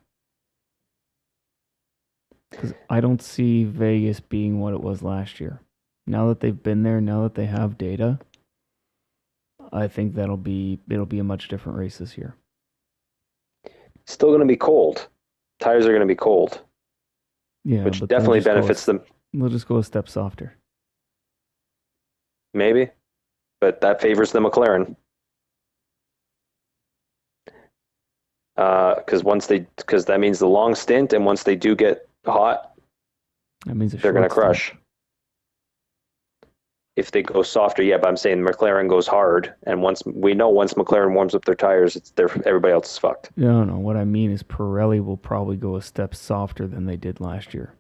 [SPEAKER 2] Because I don't see Vegas being what it was last year. Now that they've been there, now that they have data, I think it'll be a much different race this year.
[SPEAKER 1] Still going to be cold. Tires are going to be cold.
[SPEAKER 2] Yeah,
[SPEAKER 1] which definitely benefits them.
[SPEAKER 2] They'll just go a step softer.
[SPEAKER 1] Maybe, but that favors the McLaren. Because that means the long stint, and once they do get hot,
[SPEAKER 2] that means
[SPEAKER 1] they're going to crush. If they go softer, but I'm saying McLaren goes hard, and once McLaren warms up their tires, everybody else is fucked.
[SPEAKER 2] No. What I mean is Pirelli will probably go a step softer than they did last year.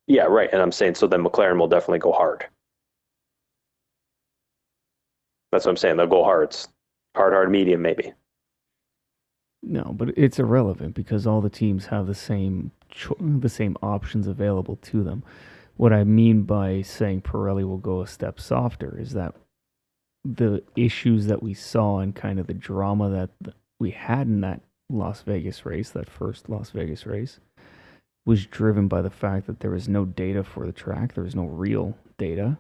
[SPEAKER 1] Yeah, right. And I'm saying so then McLaren will definitely go hard. That's what I'm saying. They'll go hard. It's hard, medium, maybe.
[SPEAKER 2] No, but it's irrelevant because all the teams have the same options available to them. What I mean by saying Pirelli will go a step softer is that the issues that we saw and kind of the drama that we had in that Las Vegas race, that first Las Vegas race, was driven by the fact that there was no data for the track. There was no real data.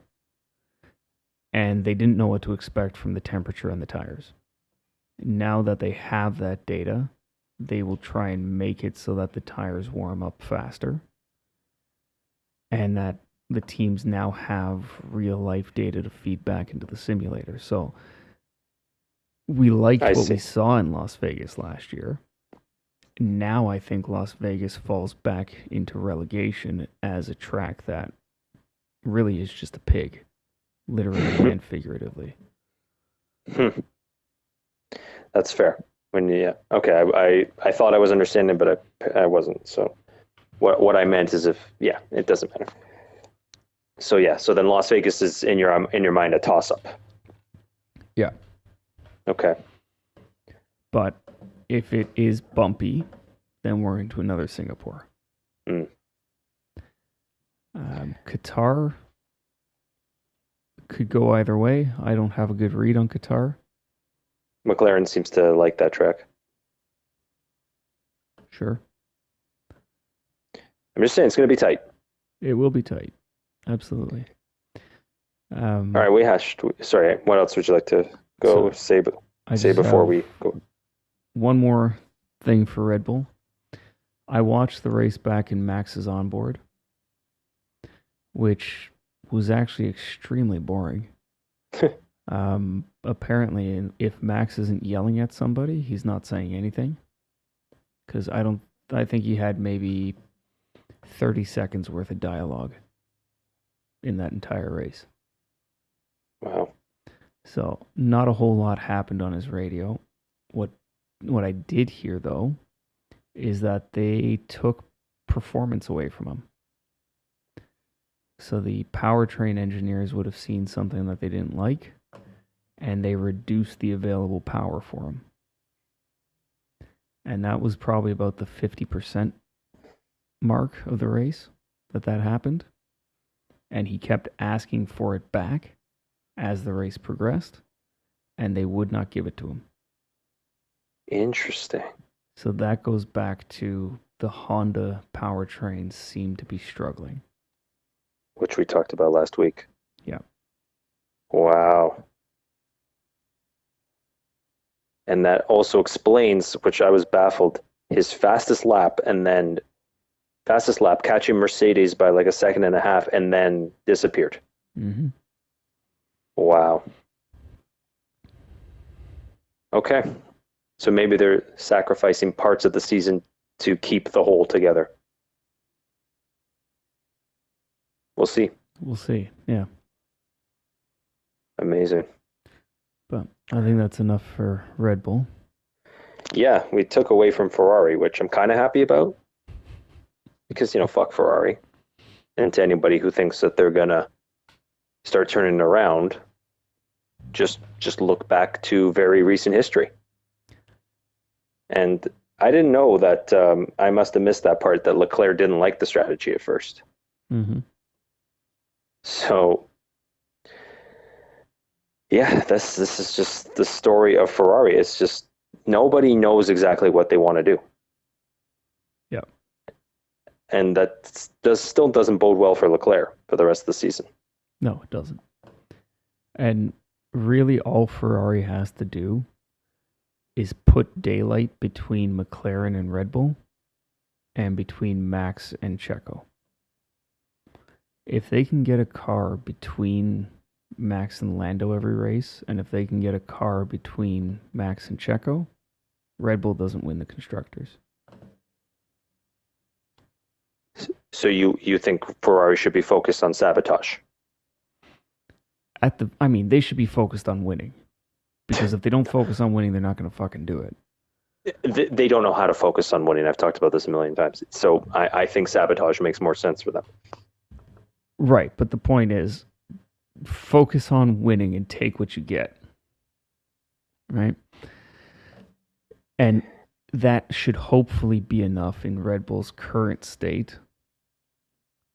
[SPEAKER 2] And they didn't know what to expect from the temperature and the tires. Now that they have that data, they will try and make it so that the tires warm up faster. And that the teams now have real life data to feed back into the simulator. So we liked what we saw in Las Vegas last year. Now I think Las Vegas falls back into relegation as a track that really is just a pig, literally and figuratively.
[SPEAKER 1] That's fair. Okay, I thought I was understanding, but I wasn't. So What I meant is it doesn't matter. So so then Las Vegas is in your mind a toss up.
[SPEAKER 2] Yeah.
[SPEAKER 1] Okay.
[SPEAKER 2] But if it is bumpy, then we're into another Singapore. Qatar could go either way. I don't have a good read on Qatar.
[SPEAKER 1] McLaren seems to like that track.
[SPEAKER 2] Sure.
[SPEAKER 1] I'm just saying it's going to be tight.
[SPEAKER 2] It will be tight. Absolutely.
[SPEAKER 1] All right, we hashed. Sorry, what else would you like to say before we go?
[SPEAKER 2] One more thing for Red Bull. I watched the race back in Max's onboard, which was actually extremely boring. Apparently, if Max isn't yelling at somebody, he's not saying anything. Because I think he had maybe 30 seconds worth of dialogue in that entire race.
[SPEAKER 1] Wow.
[SPEAKER 2] So not a whole lot happened on his radio. What I did hear, though, is that they took performance away from him. So the powertrain engineers would have seen something that they didn't like, and they reduced the available power for him. And that was probably about the 50% mark of the race that happened. And he kept asking for it back as the race progressed, and they would not give it to him.
[SPEAKER 1] Interesting.
[SPEAKER 2] So that goes back to the Honda powertrains seem to be struggling.
[SPEAKER 1] Which we talked about last week.
[SPEAKER 2] Yeah.
[SPEAKER 1] Wow. And that also explains, which I was baffled, his fastest lap catching Mercedes by like a second and a half and then disappeared.
[SPEAKER 2] Mm-hmm.
[SPEAKER 1] Wow. Okay. So maybe they're sacrificing parts of the season to keep the whole together. We'll see.
[SPEAKER 2] We'll see. Yeah.
[SPEAKER 1] Amazing.
[SPEAKER 2] But I think that's enough for Red Bull.
[SPEAKER 1] Yeah, we took away from Ferrari, which I'm kind of happy about. Because, fuck Ferrari. And to anybody who thinks that they're going to start turning around, just look back to very recent history. And I didn't know that I must have missed that part that Leclerc didn't like the strategy at first.
[SPEAKER 2] Mm-hmm.
[SPEAKER 1] So, yeah, this is just the story of Ferrari. It's just nobody knows exactly what they want to do.
[SPEAKER 2] Yeah.
[SPEAKER 1] And that still doesn't bode well for Leclerc for the rest of the season.
[SPEAKER 2] No, it doesn't. And really all Ferrari has to do is put daylight between McLaren and Red Bull and between Max and Checo. If they can get a car between Max and Lando every race, and if they can get a car between Max and Checo, Red Bull doesn't win the Constructors.
[SPEAKER 1] So you think Ferrari should be focused on sabotage?
[SPEAKER 2] They should be focused on winning. Because if they don't focus on winning, they're not going to fucking do it.
[SPEAKER 1] They don't know how to focus on winning. I've talked about this a million times. So I think sabotage makes more sense for them.
[SPEAKER 2] Right, but the point is, focus on winning and take what you get. Right? And that should hopefully be enough in Red Bull's current state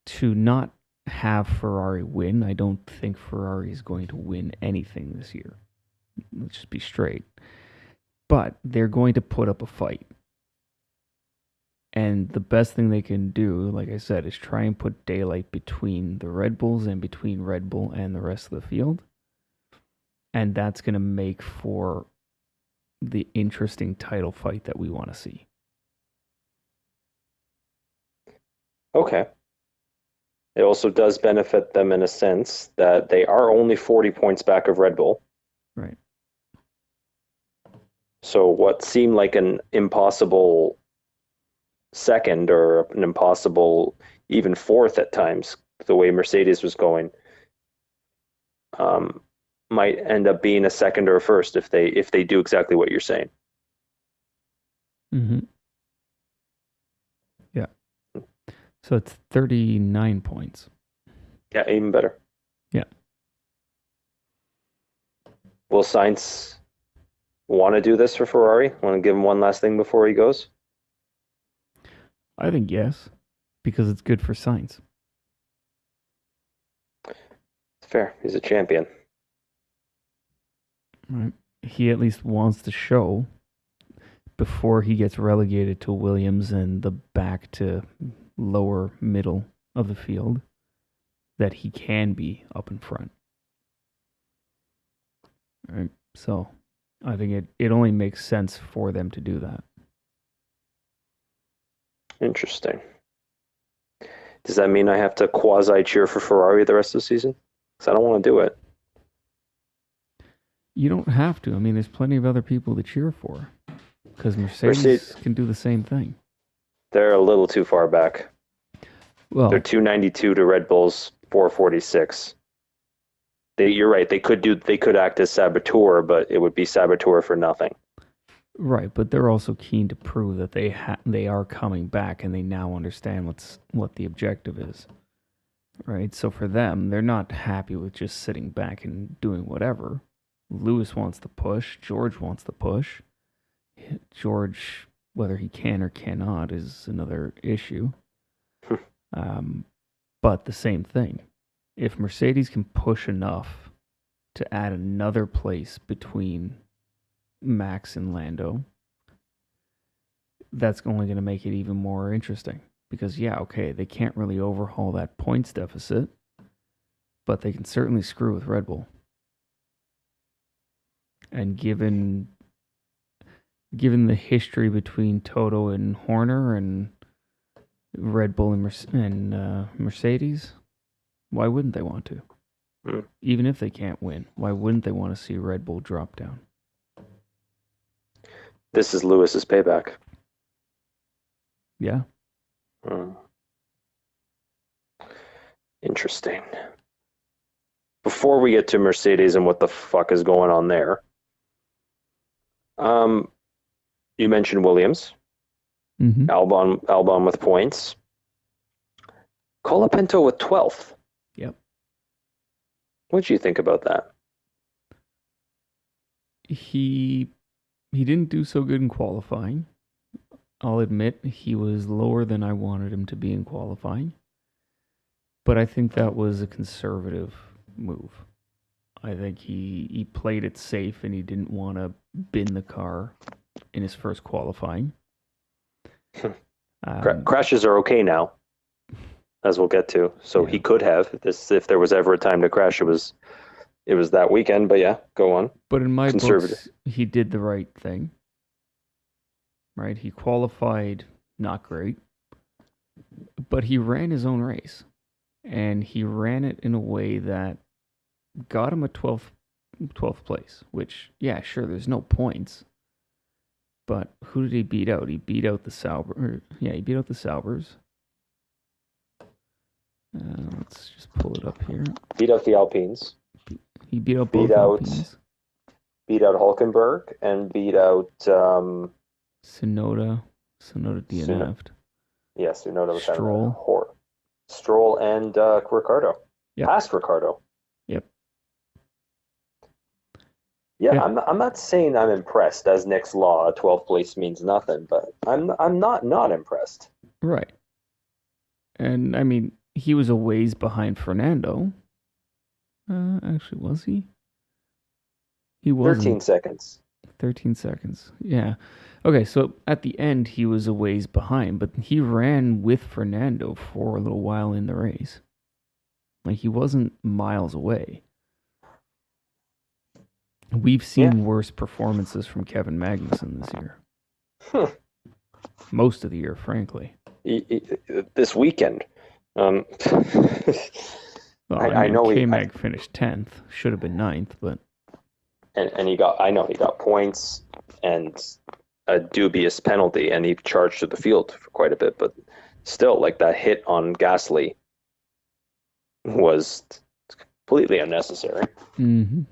[SPEAKER 2] to not have Ferrari win. I don't think Ferrari is going to win anything this year. Let's just be straight. But they're going to put up a fight. And the best thing they can do, like I said, is try and put daylight between the Red Bulls and between Red Bull and the rest of the field. And that's going to make for the interesting title fight that we want to see.
[SPEAKER 1] Okay. It also does benefit them in a sense that they are only 40 points back of Red Bull.
[SPEAKER 2] Right.
[SPEAKER 1] So what seemed like an impossible second or an impossible even fourth at times, the way Mercedes was going, might end up being a second or a first if they do exactly what you're saying.
[SPEAKER 2] Mm-hmm. Yeah. So it's 39 points.
[SPEAKER 1] Yeah, even better.
[SPEAKER 2] Yeah.
[SPEAKER 1] Will Sainz want to do this for Ferrari? Want to give him one last thing before he goes?
[SPEAKER 2] I think yes, because it's good for Sainz.
[SPEAKER 1] Fair. He's a champion.
[SPEAKER 2] Right. He at least wants to show before he gets relegated to Williams and the back to lower middle of the field that he can be up in front. Right. So I think it only makes sense for them to do that.
[SPEAKER 1] Interesting. Does that mean I have to quasi cheer for Ferrari the rest of the season? Because I don't want to do it.
[SPEAKER 2] You don't have to. I mean, there's plenty of other people to cheer for. Because Mercedes can do the same thing.
[SPEAKER 1] They're a little too far back.
[SPEAKER 2] Well,
[SPEAKER 1] they're 292 to Red Bull's 446. You're right. They could act as saboteur, but it would be saboteur for nothing.
[SPEAKER 2] Right, but they're also keen to prove that they are coming back and they now understand what the objective is. Right? So for them, they're not happy with just sitting back and doing whatever. Lewis wants to push, George wants to push. George, whether he can or cannot is another issue. But the same thing. If Mercedes can push enough to add another place between Max and Lando, that's only going to make it even more interesting. Because, yeah, okay, they can't really overhaul that points deficit, but they can certainly screw with Red Bull. And given the history between Toto and Horner and Red Bull and Mercedes, why wouldn't they want to? Even if they can't win, why wouldn't they want to see Red Bull drop down?
[SPEAKER 1] This is Lewis's payback.
[SPEAKER 2] Yeah.
[SPEAKER 1] Interesting. Before we get to Mercedes and what the fuck is going on there, you mentioned Williams.
[SPEAKER 2] Mm-hmm.
[SPEAKER 1] Albon with points. Colapinto with 12th.
[SPEAKER 2] Yep.
[SPEAKER 1] What do you think about that?
[SPEAKER 2] He didn't do so good in qualifying. I'll admit he was lower than I wanted him to be in qualifying. But I think that was a conservative move. I think he played it safe and he didn't want to bin the car in his first qualifying.
[SPEAKER 1] Crashes are okay now, as we'll get to. So he could have if there was ever a time to crash, it was that weekend. But yeah, go on.
[SPEAKER 2] But in my books, he did the right thing. Right, he qualified not great, but he ran his own race, and he ran it in a way that got him a 12th place. Which, yeah, sure, there's no points. But who did he beat out? He beat out the Sauber. He beat out the Saubers. Let's just pull it up here.
[SPEAKER 1] Beat out the Alpines.
[SPEAKER 2] He beat out both Alpines.
[SPEAKER 1] Beat out Hulkenberg and beat out
[SPEAKER 2] Tsunoda DNF'd.
[SPEAKER 1] Yeah, Tsunoda was
[SPEAKER 2] Stroll.
[SPEAKER 1] Stroll and Ricciardo.
[SPEAKER 2] Yep.
[SPEAKER 1] Past Ricciardo.
[SPEAKER 2] Yep.
[SPEAKER 1] Yeah, I'm not saying I'm impressed. As Nick's law, 12th place means nothing, but I'm not impressed.
[SPEAKER 2] Right. And I mean, he was a ways behind Fernando. Actually, was he? He was
[SPEAKER 1] 13 seconds.
[SPEAKER 2] 13 seconds. Yeah. Okay, so at the end he was a ways behind, but he ran with Fernando for a little while in the race. Like, he wasn't miles away. We've seen worse performances from Kevin Magnussen this year. Most of the year, frankly.
[SPEAKER 1] This weekend.
[SPEAKER 2] Well,
[SPEAKER 1] I know
[SPEAKER 2] K-Mag finished 10th. Should have been 9th, but...
[SPEAKER 1] And he got points and a dubious penalty, and he charged to the field for quite a bit, but still, like, that hit on Gasly was completely unnecessary.
[SPEAKER 2] Mm-hmm.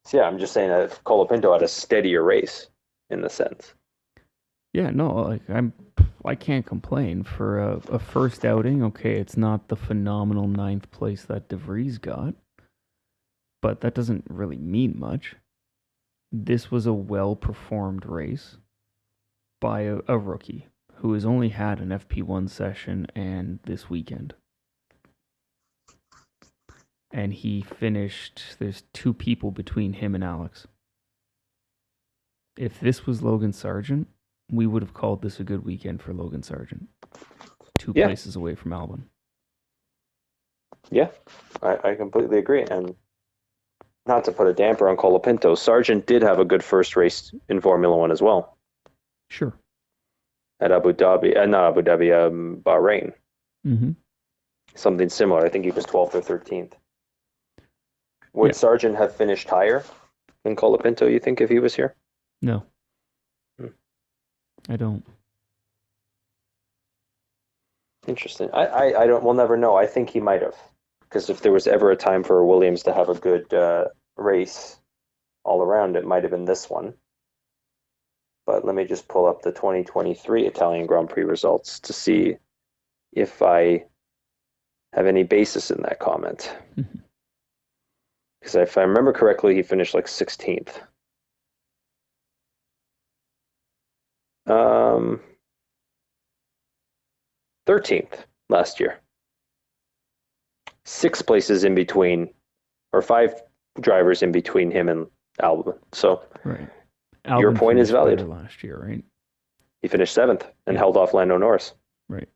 [SPEAKER 1] So yeah, I'm just saying that Colapinto had a steadier race in the sense.
[SPEAKER 2] Yeah, no, I can't complain for a first outing. Okay, it's not the phenomenal ninth place that DeVries got, but that doesn't really mean much. This was a well performed race by a rookie who has only had an FP1 session and this weekend. And he finished, there's two people between him and Alex. If this was Logan Sargent, we would have called this a good weekend for Logan Sargent. Two
[SPEAKER 1] Yeah,
[SPEAKER 2] places away from Albon.
[SPEAKER 1] yeah, I completely agree. And not to put a damper on Colapinto, Sargent did have a good first race in Formula One as well
[SPEAKER 2] Sure.
[SPEAKER 1] at Abu Dhabi, not Abu Dhabi, Bahrain.
[SPEAKER 2] Mm-hmm.
[SPEAKER 1] Something similar. I think he was 12th or 13th. Would
[SPEAKER 2] Yeah.
[SPEAKER 1] Sargent have finished higher than Colapinto, you think, if he was here?
[SPEAKER 2] No.
[SPEAKER 1] Hmm.
[SPEAKER 2] I don't.
[SPEAKER 1] Interesting. I don't. We'll never know. I think he might have, because if there was ever a time for Williams to have a good race all around, it might have been this one. But let me just pull up the 2023 Italian Grand Prix results to see if I have any basis in that comment. Because if I remember correctly, he finished like 16th. 13th last year. 6 places in between, or 5 drivers in between him and Albon. So
[SPEAKER 2] Right.
[SPEAKER 1] your
[SPEAKER 2] Albon
[SPEAKER 1] point is
[SPEAKER 2] finished
[SPEAKER 1] valid.
[SPEAKER 2] better last year, right?
[SPEAKER 1] He finished 7th and
[SPEAKER 2] Yeah.
[SPEAKER 1] held off Lando Norris.
[SPEAKER 2] Right.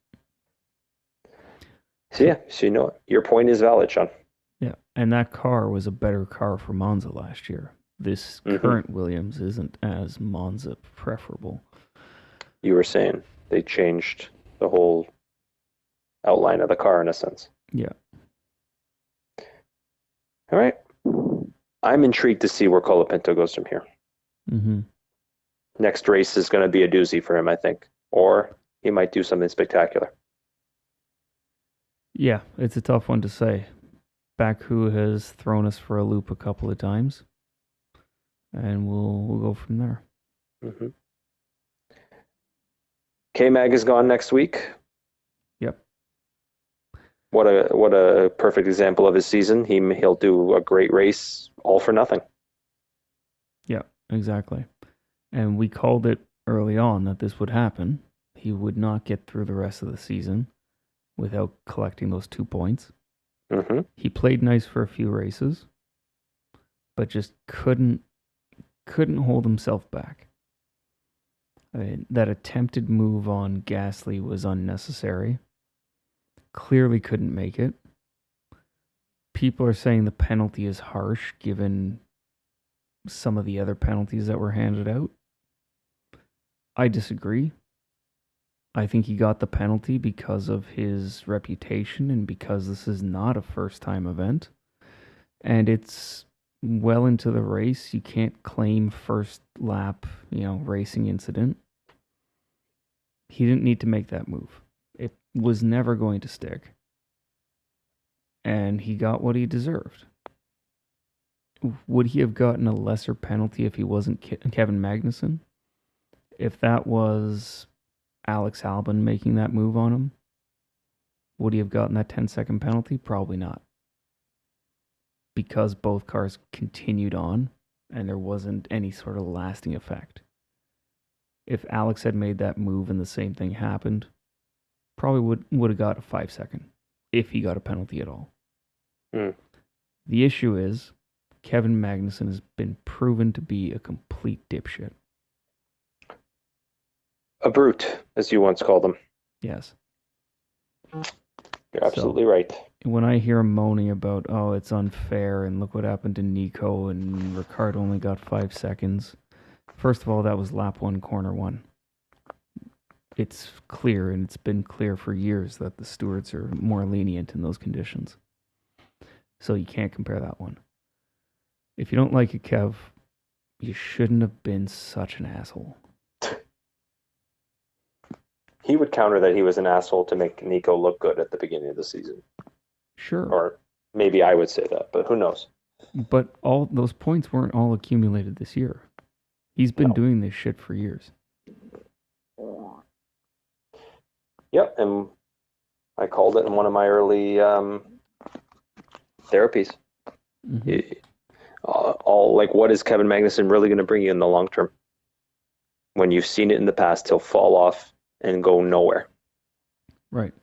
[SPEAKER 1] So yeah, so you know what? Your point is valid, Sean.
[SPEAKER 2] Yeah. And that car was a better car for Monza last year. This current Williams isn't as Monza preferable.
[SPEAKER 1] You were saying they changed the whole outline of the car in a sense.
[SPEAKER 2] Yeah.
[SPEAKER 1] All right. I'm intrigued to see where Colapinto goes from here.
[SPEAKER 2] Mm-hmm.
[SPEAKER 1] Next race is going to be a doozy for him, I think. Or he might do something spectacular.
[SPEAKER 2] Yeah, it's a tough one to say. Baku has thrown us for a loop a couple of times, and we'll go from there.
[SPEAKER 1] Mm-hmm. K-Mag is gone next week.
[SPEAKER 2] Yep.
[SPEAKER 1] What a perfect example of his season. He'll do a great race all for nothing.
[SPEAKER 2] Yeah, exactly. And we called it early on that this would happen. He would not get through the rest of the season without collecting those 2 points.
[SPEAKER 1] Mm-hmm.
[SPEAKER 2] He played nice for a few races, but just couldn't hold himself back. I mean, that attempted move on Gasly was unnecessary. Clearly couldn't make it. People are saying the penalty is harsh given some of the other penalties that were handed out. I disagree. I think he got the penalty because of his reputation and because this is not a first-time event. And it's well into the race. You can't claim first lap, racing incident. He didn't need to make that move. It was never going to stick. And he got what he deserved. Would he have gotten a lesser penalty if he wasn't Kevin Magnussen? If that was Alex Albon making that move on him, would he have gotten that 10-second penalty? Probably not. Because both cars continued on and there wasn't any sort of lasting effect. If Alex had made that move and the same thing happened, probably would have got a 5-second if he got a penalty at all.
[SPEAKER 1] Mm.
[SPEAKER 2] The issue is Kevin Magnussen has been proven to be a complete dipshit.
[SPEAKER 1] A brute, as you once called him.
[SPEAKER 2] Yes.
[SPEAKER 1] You're absolutely right.
[SPEAKER 2] When I hear him moaning about, oh, it's unfair and look what happened to Nico and Ricciardo only got 5 seconds. First of all, that was lap 1, corner 1. It's clear, and it's been clear for years, that the stewards are more lenient in those conditions. So you can't compare that one. If you don't like it, Kev, you shouldn't have been such an asshole.
[SPEAKER 1] He would counter that he was an asshole to make Nico look good at the beginning of the season.
[SPEAKER 2] Sure.
[SPEAKER 1] Or maybe I would say that, but who knows?
[SPEAKER 2] But all those points weren't all accumulated this year. He's been doing this shit for years.
[SPEAKER 1] Yep, and I called it in one of my early therapies.
[SPEAKER 2] Mm-hmm.
[SPEAKER 1] All like, what is Kevin Magnussen really going to bring you in the long term? When you've seen it in the past, he'll fall off and go nowhere.
[SPEAKER 2] Right.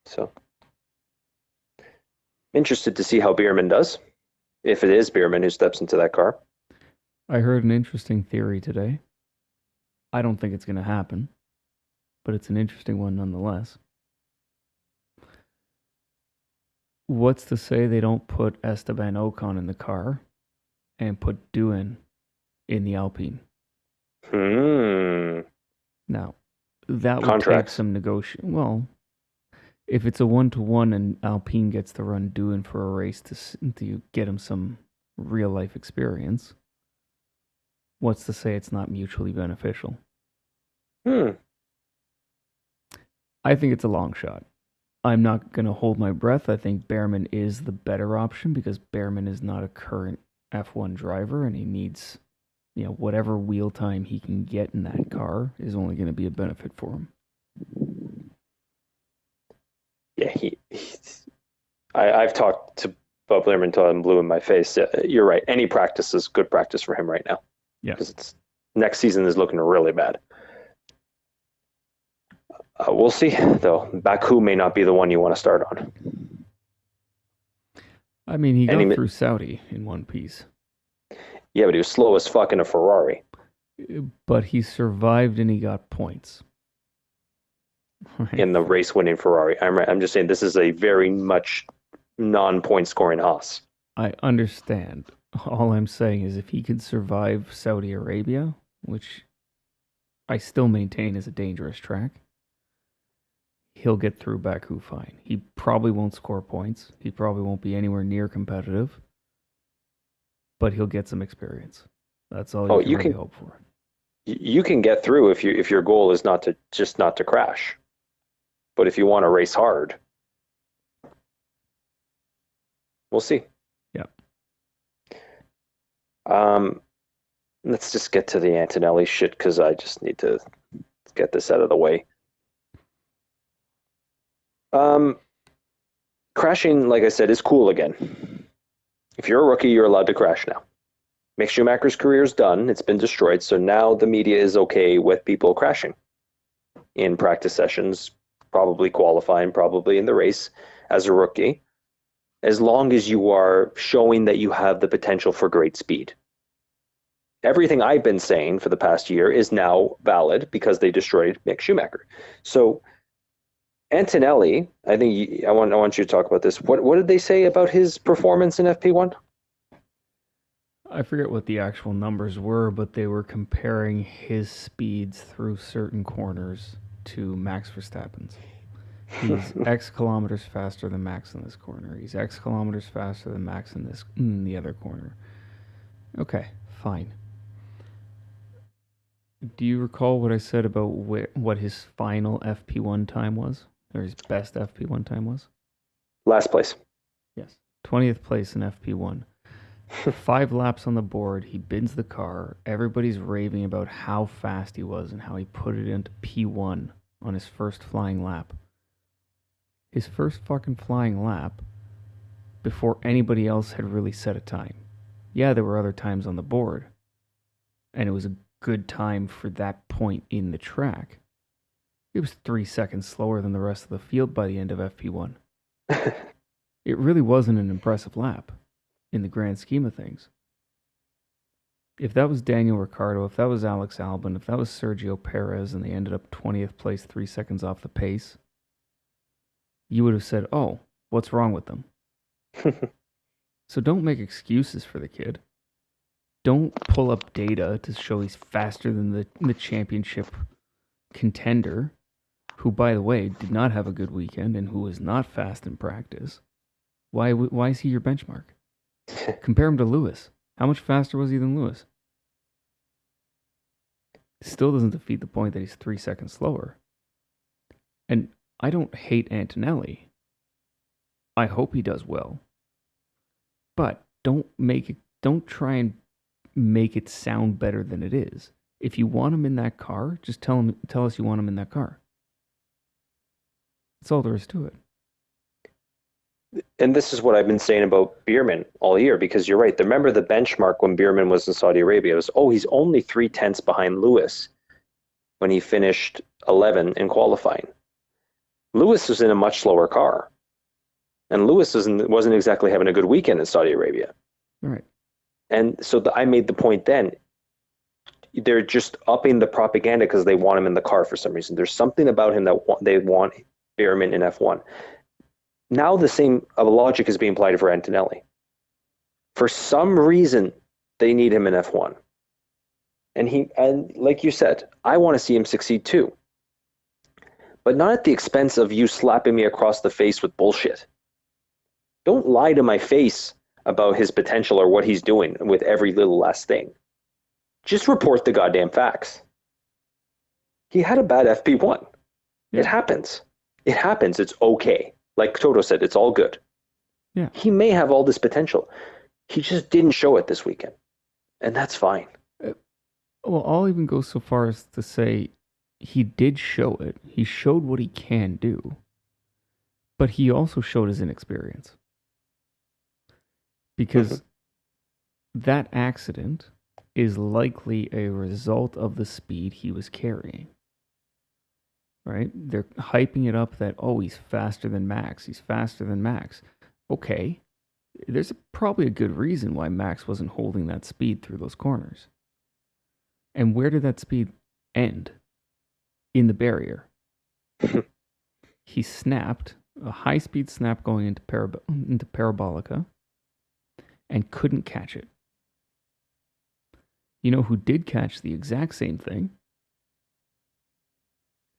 [SPEAKER 1] So, interested to see how Bierman does. If it is Bierman who steps into that car.
[SPEAKER 2] I heard an interesting theory today. I don't think it's going to happen, but it's an interesting one nonetheless. What's to say they don't put Esteban Ocon in the car and put Doohan in the Alpine? Now, that would take some negotiation. Well, if it's a 1-to-1 and Alpine gets to run Doohan for a race to get him some real life experience, what's to say it's not mutually beneficial? I think it's a long shot. I'm not going to hold my breath. I think Behrman is the better option because Behrman is not a current F1 driver and he needs, whatever wheel time he can get in that car is only going to be a benefit for him.
[SPEAKER 1] Yeah, I've talked to Bob Lerman until I'm blue in my face. You're right. Any practice is good practice for him right now.
[SPEAKER 2] Yeah.
[SPEAKER 1] Because next season is looking really bad. We'll see, though. Baku may not be the one you want to start on.
[SPEAKER 2] I mean, he got through Saudi in one piece.
[SPEAKER 1] Yeah, but he was slow as fuck in a Ferrari.
[SPEAKER 2] But he survived and he got points.
[SPEAKER 1] Right. In the race-winning Ferrari. I'm just saying this is a very much non-point scoring Haas.
[SPEAKER 2] I understand. All I'm saying is if he could survive Saudi Arabia, which I still maintain is a dangerous track, he'll get through Baku fine. He probably won't score points. He probably won't be anywhere near competitive. But he'll get some experience. That's all you can really hope for.
[SPEAKER 1] You can get through if your goal is not to crash. But if you want to race hard, we'll see.
[SPEAKER 2] Yeah.
[SPEAKER 1] Let's just get to the Antonelli shit because I just need to get this out of the way. Crashing, like I said, is cool again. If you're a rookie, you're allowed to crash now. Mick Schumacher's career is done. It's been destroyed. So now the media is okay with people crashing in practice sessions, probably qualifying, probably in the race as a rookie, as long as you are showing that you have the potential for great speed. Everything I've been saying for the past year is now valid because they destroyed Mick Schumacher. So Antonelli, I think I want you to talk about this. What did they say about his performance in FP1?
[SPEAKER 2] I forget what the actual numbers were, but they were comparing his speeds through certain corners to Max Verstappen's. He's X kilometers faster than Max in this corner. He's X kilometers faster than Max in the other corner. Okay, fine. Do you recall what I said about what his final FP1 time was? Or his best FP1 time was?
[SPEAKER 1] Last place.
[SPEAKER 2] Yes. 20th place in FP1. 5 laps on the board. He bins the car. Everybody's raving about how fast he was and how he put it into P1 on his first flying lap. His first fucking flying lap before anybody else had really set a time. Yeah, there were other times on the board. And it was a good time for that point in the track. It was 3 seconds slower than the rest of the field by the end of FP1. It really wasn't an impressive lap in the grand scheme of things. If that was Daniel Ricciardo, if that was Alex Albon, if that was Sergio Perez and they ended up 20th place 3 seconds off the pace, you would have said, oh, what's wrong with them? So don't make excuses for the kid. Don't pull up data to show he's faster than the championship contender, who, by the way, did not have a good weekend and who was not fast in practice. Why is he your benchmark? Compare him to Lewis. How much faster was he than Lewis? Still doesn't defeat the point that he's 3 seconds slower. And I don't hate Antonelli. I hope he does well. But don't try and make it sound better than it is. If you want him in that car, just tell us you want him in that car. That's all there is to it.
[SPEAKER 1] And this is what I've been saying about Bierman all year, because you're right. Remember the benchmark when Bierman was in Saudi Arabia? It was, he's only 3/10 behind Lewis when he finished 11 in qualifying. Lewis was in a much slower car. And Lewis wasn't exactly having a good weekend in Saudi Arabia.
[SPEAKER 2] Right.
[SPEAKER 1] And so I made the point then, they're just upping the propaganda because they want him in the car for some reason. There's something about him that they want Bierman in F1. Now the same logic is being applied for Antonelli. For some reason, they need him in F1. And like you said, I want to see him succeed too. But not at the expense of you slapping me across the face with bullshit. Don't lie to my face about his potential or what he's doing with every little last thing. Just report the goddamn facts. He had a bad FP1. Yeah. It happens. It happens. It's okay. Like Toto said, it's all good.
[SPEAKER 2] Yeah.
[SPEAKER 1] He may have all this potential. He just didn't show it this weekend. And that's fine.
[SPEAKER 2] Well, I'll even go so far as to say he did show it. He showed what he can do. But he also showed his inexperience. Because that accident is likely a result of the speed he was carrying. Right? They're hyping it up that, he's faster than Max. He's faster than Max. Okay. There's probably a good reason why Max wasn't holding that speed through those corners. And where did that speed end? In the barrier. He snapped, a high-speed snap going into Parabolica, and couldn't catch it. You know who did catch the exact same thing?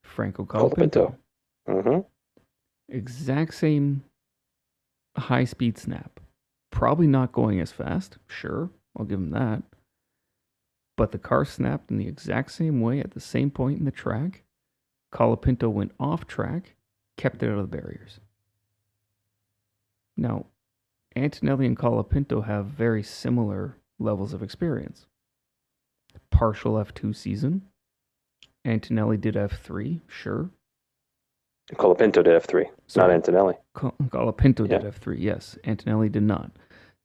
[SPEAKER 2] Franco Colapinto. Exact same high-speed snap. Probably not going as fast. Sure, I'll give him that. But the car snapped in the exact same way at the same point in the track. Colapinto went off track, kept it out of the barriers. Now, Antonelli and Colapinto have very similar levels of experience. Partial F2 season. Antonelli did F3, sure.
[SPEAKER 1] Colapinto did F3, not Antonelli.
[SPEAKER 2] Colapinto did F3, yes. Antonelli did not.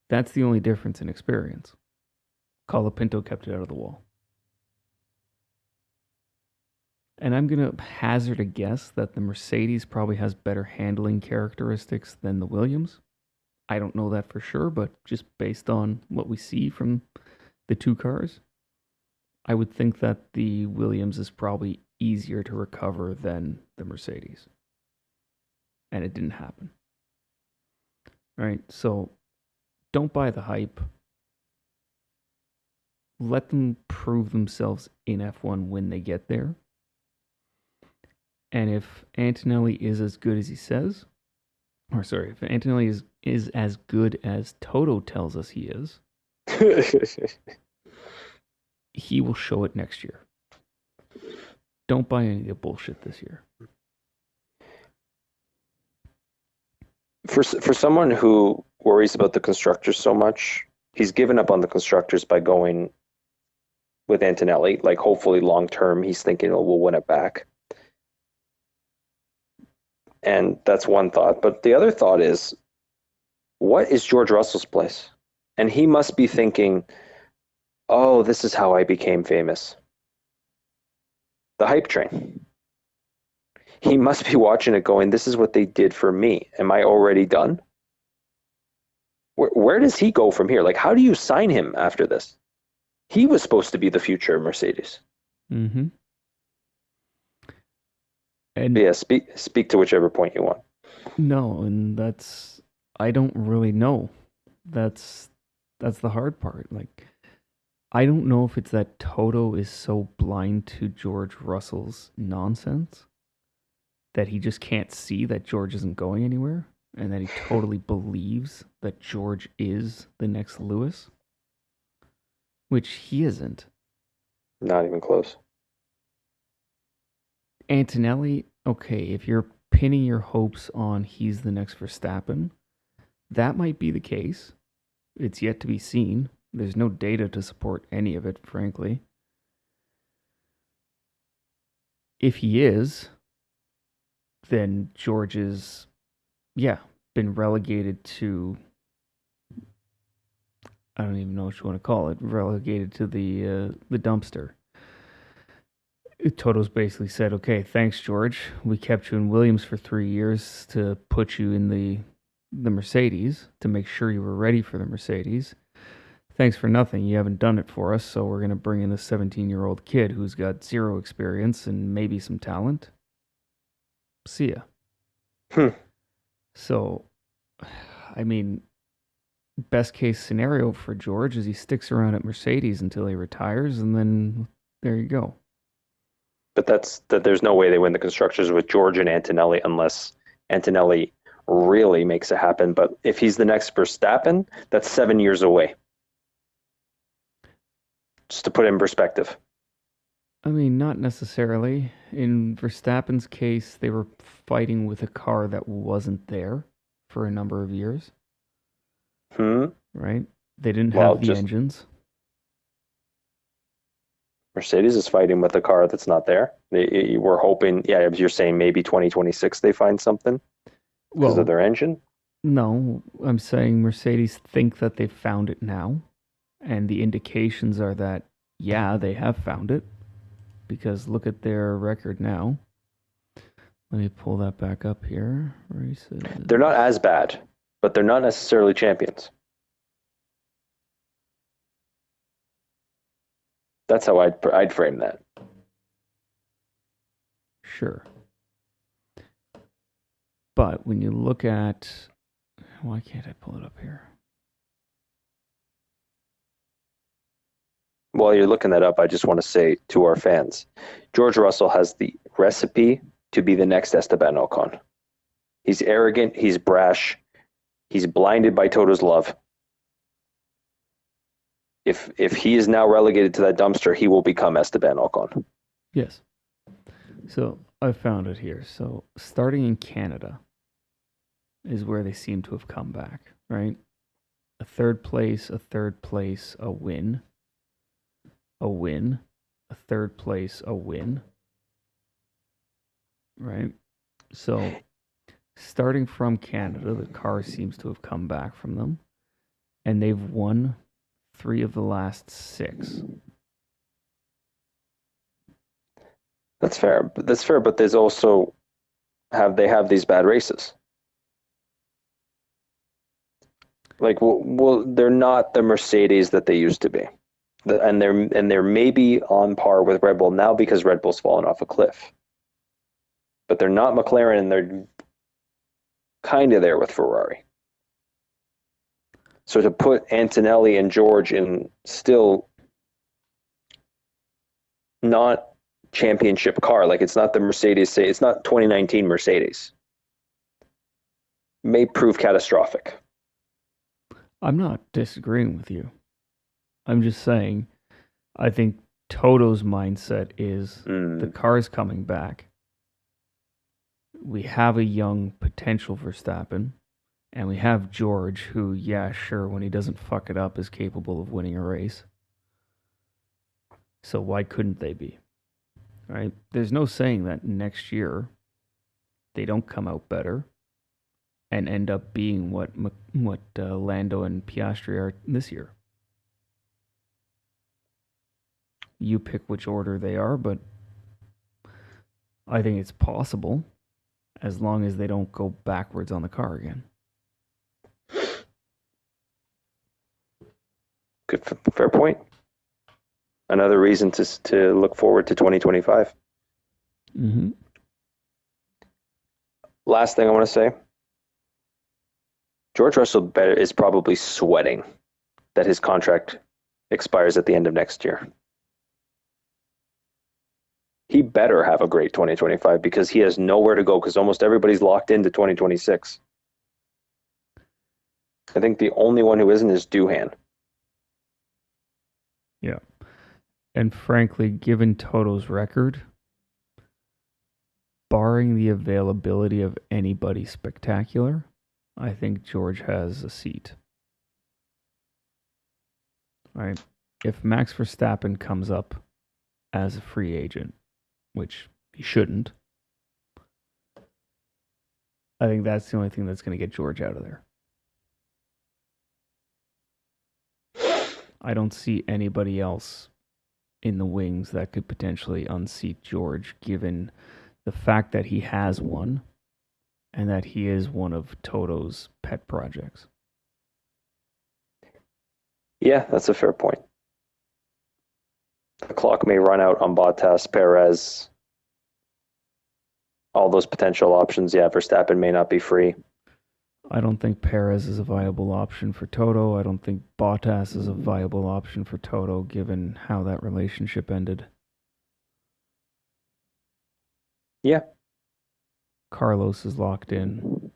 [SPEAKER 2] That's the only difference in experience. Colapinto kept it out of the wall. And I'm going to hazard a guess that the Mercedes probably has better handling characteristics than the Williams. I don't know that for sure, but just based on what we see from the two cars, I would think that the Williams is probably easier to recover than the Mercedes. And it didn't happen. Right? So don't buy the hype. Let them prove themselves in F1 when they get there. And if Antonelli is as good as he says, if Antonelli is as good as Toto tells us he is, he will show it next year. Don't buy any of the bullshit this year.
[SPEAKER 1] For someone who worries about the constructors so much, he's given up on the constructors by going with Antonelli. Like, hopefully long term, he's thinking, we'll win it back. And that's one thought. But the other thought is, what is George Russell's place? And he must be thinking, this is how I became famous. The hype train. He must be watching it going, this is what they did for me. Am I already done? Where does he go from here? Like, how do you sign him after this? He was supposed to be the future of Mercedes.
[SPEAKER 2] Mm-hmm. And
[SPEAKER 1] yeah, speak to whichever point you want.
[SPEAKER 2] No, and I don't really know. That's the hard part. Like, I don't know if it's that Toto is so blind to George Russell's nonsense that he just can't see that George isn't going anywhere, and that he totally believes that George is the next Lewis, which he isn't.
[SPEAKER 1] Not even close.
[SPEAKER 2] Antonelli, okay, if you're pinning your hopes on he's the next Verstappen, that might be the case. It's yet to be seen. There's no data to support any of it, frankly. If he is, then George is, been relegated to, I don't even know what you want to call it, relegated to the dumpster. Toto's basically said, okay, thanks, George. We kept you in Williams for 3 years to put you in the Mercedes to make sure you were ready for the Mercedes. Thanks for nothing. You haven't done it for us, so we're going to bring in a 17-year-old kid who's got zero experience and maybe some talent. See ya. So, I mean, best case scenario for George is he sticks around at Mercedes until he retires, and then there you go.
[SPEAKER 1] But there's no way they win the constructors with George and Antonelli unless Antonelli really makes it happen. But if he's the next Verstappen, that's 7 years away. Just to put it in perspective.
[SPEAKER 2] I mean, not necessarily. In Verstappen's case, they were fighting with a car that wasn't there for a number of years. Right? They didn't have the engines.
[SPEAKER 1] Mercedes is fighting with a car that's not there. We're hoping, you're saying maybe 2026 they find something because of their engine?
[SPEAKER 2] No, I'm saying Mercedes think that they've found it now. And the indications are that, they have found it. Because look at their record now. Let me pull that back up here. Races.
[SPEAKER 1] They're not as bad, but they're not necessarily champions. That's how I'd frame that.
[SPEAKER 2] Sure. But when you look at... Why can't I pull it up here?
[SPEAKER 1] While you're looking that up, I just want to say to our fans, George Russell has the recipe to be the next Esteban Ocon. He's arrogant, he's brash, he's blinded by Toto's love. If he is now relegated to that dumpster, he will become Esteban Ocon.
[SPEAKER 2] Yes. So I found it here. So starting in Canada is where they seem to have come back, right? A third place, a win. A win, a third place, a win. Right? So, starting from Canada, the car seems to have come back from them. And they've won 3 of the last 6.
[SPEAKER 1] That's fair, but there's also they have these bad races. Like, well, they're not the Mercedes that they used to be. And they're maybe on par with Red Bull now because Red Bull's fallen off a cliff. But they're not McLaren, and they're kind of there with Ferrari. So to put Antonelli and George in still not championship car, like it's not the Mercedes, it's not 2019 Mercedes, may prove catastrophic.
[SPEAKER 2] I'm not disagreeing with you. I'm just saying, I think Toto's mindset is the car's coming back. We have a young potential Verstappen, and we have George, who, when he doesn't fuck it up, is capable of winning a race. So why couldn't they be? Right? There's no saying that next year they don't come out better and end up being what Lando and Piastri are this year. You pick which order they are, but I think it's possible as long as they don't go backwards on the car again.
[SPEAKER 1] Good, fair point. Another reason to look forward to 2025.
[SPEAKER 2] Mm-hmm.
[SPEAKER 1] Last thing I want to say, George Russell is probably sweating that his contract expires at the end of next year. He better have a great 2025 because he has nowhere to go because almost everybody's locked into 2026. I think the only one who isn't is Doohan.
[SPEAKER 2] Yeah. And frankly, given Toto's record, barring the availability of anybody spectacular, I think George has a seat. Right? If Max Verstappen comes up as a free agent, which he shouldn't, I think that's the only thing that's going to get George out of there. I don't see anybody else in the wings that could potentially unseat George, given the fact that he has one and that he is one of Toto's pet projects.
[SPEAKER 1] Yeah, that's a fair point. The clock may run out on Bottas, Perez, all those potential options. Yeah, Verstappen may not be free.
[SPEAKER 2] I don't think Perez is a viable option for Toto. I don't think Bottas is a viable option for Toto, given how that relationship ended.
[SPEAKER 1] Yeah.
[SPEAKER 2] Carlos is locked in.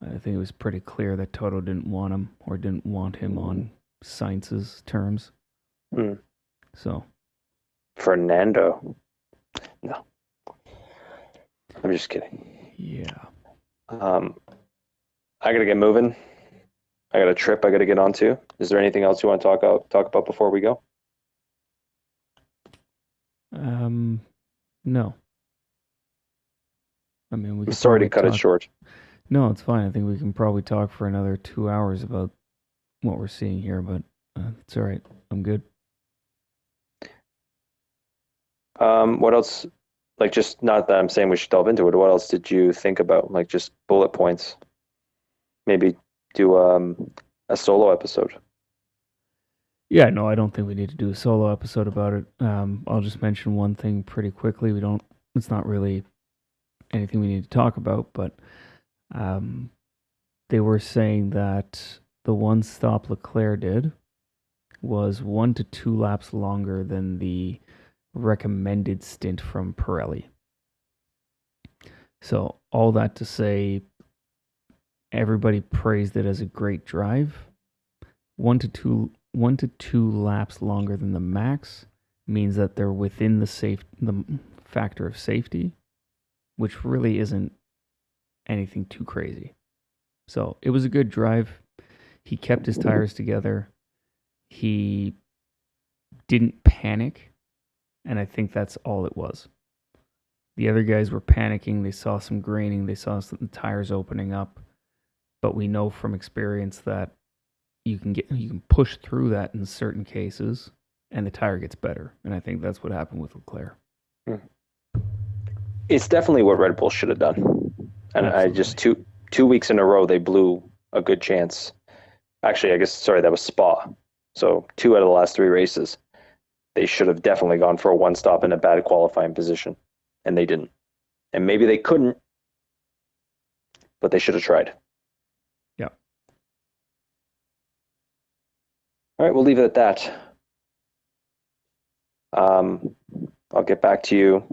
[SPEAKER 2] I think it was pretty clear that Toto didn't want him or didn't want him on Sainz's terms. So.
[SPEAKER 1] Fernando. No. I'm just kidding.
[SPEAKER 2] Yeah.
[SPEAKER 1] I gotta get moving. I got a trip I gotta get onto. Is there anything else you want to talk about before we go?
[SPEAKER 2] No. I mean,
[SPEAKER 1] I'm sorry to cut it short.
[SPEAKER 2] No, it's fine. I think we can probably talk for another 2 hours about what we're seeing here, but it's all right. I'm good.
[SPEAKER 1] What else? Like, just not that I'm saying we should delve into it. What else did you think about? Like, just bullet points. Maybe do a solo episode.
[SPEAKER 2] Yeah, no, I don't think we need to do a solo episode about it. I'll just mention one thing pretty quickly. It's not really anything we need to talk about, but they were saying that the one stop Leclerc did was 1 to 2 laps longer than the recommended stint from Pirelli. So all that to say, everybody praised it as a great drive. 1 to 2 laps longer than the max means that they're within the factor of safety, which really isn't anything too crazy. So it was a good drive. He kept his tires together. He didn't panic, and I think that's all it was. The other guys were panicking. They saw some graining. They saw some tires opening up. But we know from experience that you can push through that in certain cases, and the tire gets better. And I think that's what happened with Leclerc.
[SPEAKER 1] It's definitely what Red Bull should have done. And absolutely. I just two weeks in a row they blew a good chance. Actually, I guess that was Spa. So 2 out of the last 3 races, they should have definitely gone for a one stop in a bad qualifying position, and they didn't. And maybe they couldn't, but they should have tried.
[SPEAKER 2] Yeah.
[SPEAKER 1] All right, we'll leave it at that. I'll get back to you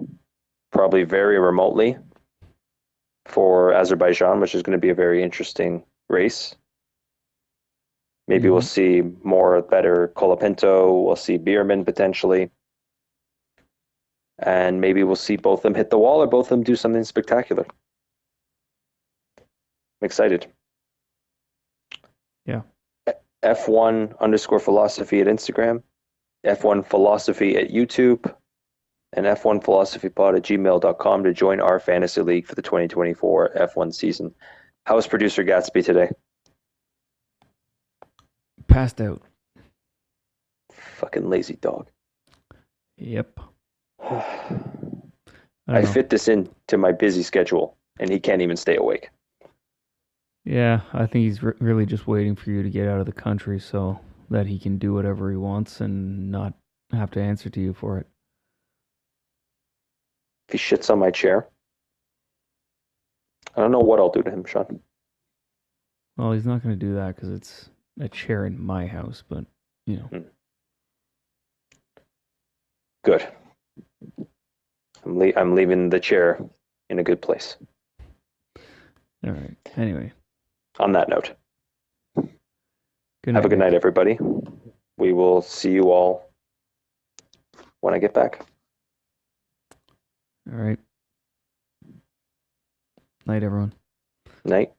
[SPEAKER 1] probably very remotely for Azerbaijan, which is going to be a very interesting race. Maybe we'll see better Colapinto. We'll see Bierman potentially. And maybe we'll see both of them hit the wall or both of them do something spectacular. I'm excited.
[SPEAKER 2] Yeah.
[SPEAKER 1] F1_philosophy at Instagram, F1 Philosophy at YouTube, and F1 Philosophypod at gmail.com to join our fantasy league for the 2024 F1 season. How was producer Gatsby today?
[SPEAKER 2] Passed out.
[SPEAKER 1] Fucking lazy dog.
[SPEAKER 2] Yep.
[SPEAKER 1] I fit this into my busy schedule, and he can't even stay awake.
[SPEAKER 2] Yeah, I think he's really just waiting for you to get out of the country so that he can do whatever he wants and not have to answer to you for it.
[SPEAKER 1] If he shits on my chair, I don't know what I'll do to him, Sean.
[SPEAKER 2] Well, he's not going to do that because it's a chair in my house, but, you know.
[SPEAKER 1] Good. I'm leaving the chair in a good place.
[SPEAKER 2] All right. Anyway.
[SPEAKER 1] On that note.
[SPEAKER 2] Good night,
[SPEAKER 1] have a good night, everybody. We will see you all when I get back.
[SPEAKER 2] All right. Night, everyone.
[SPEAKER 1] Night.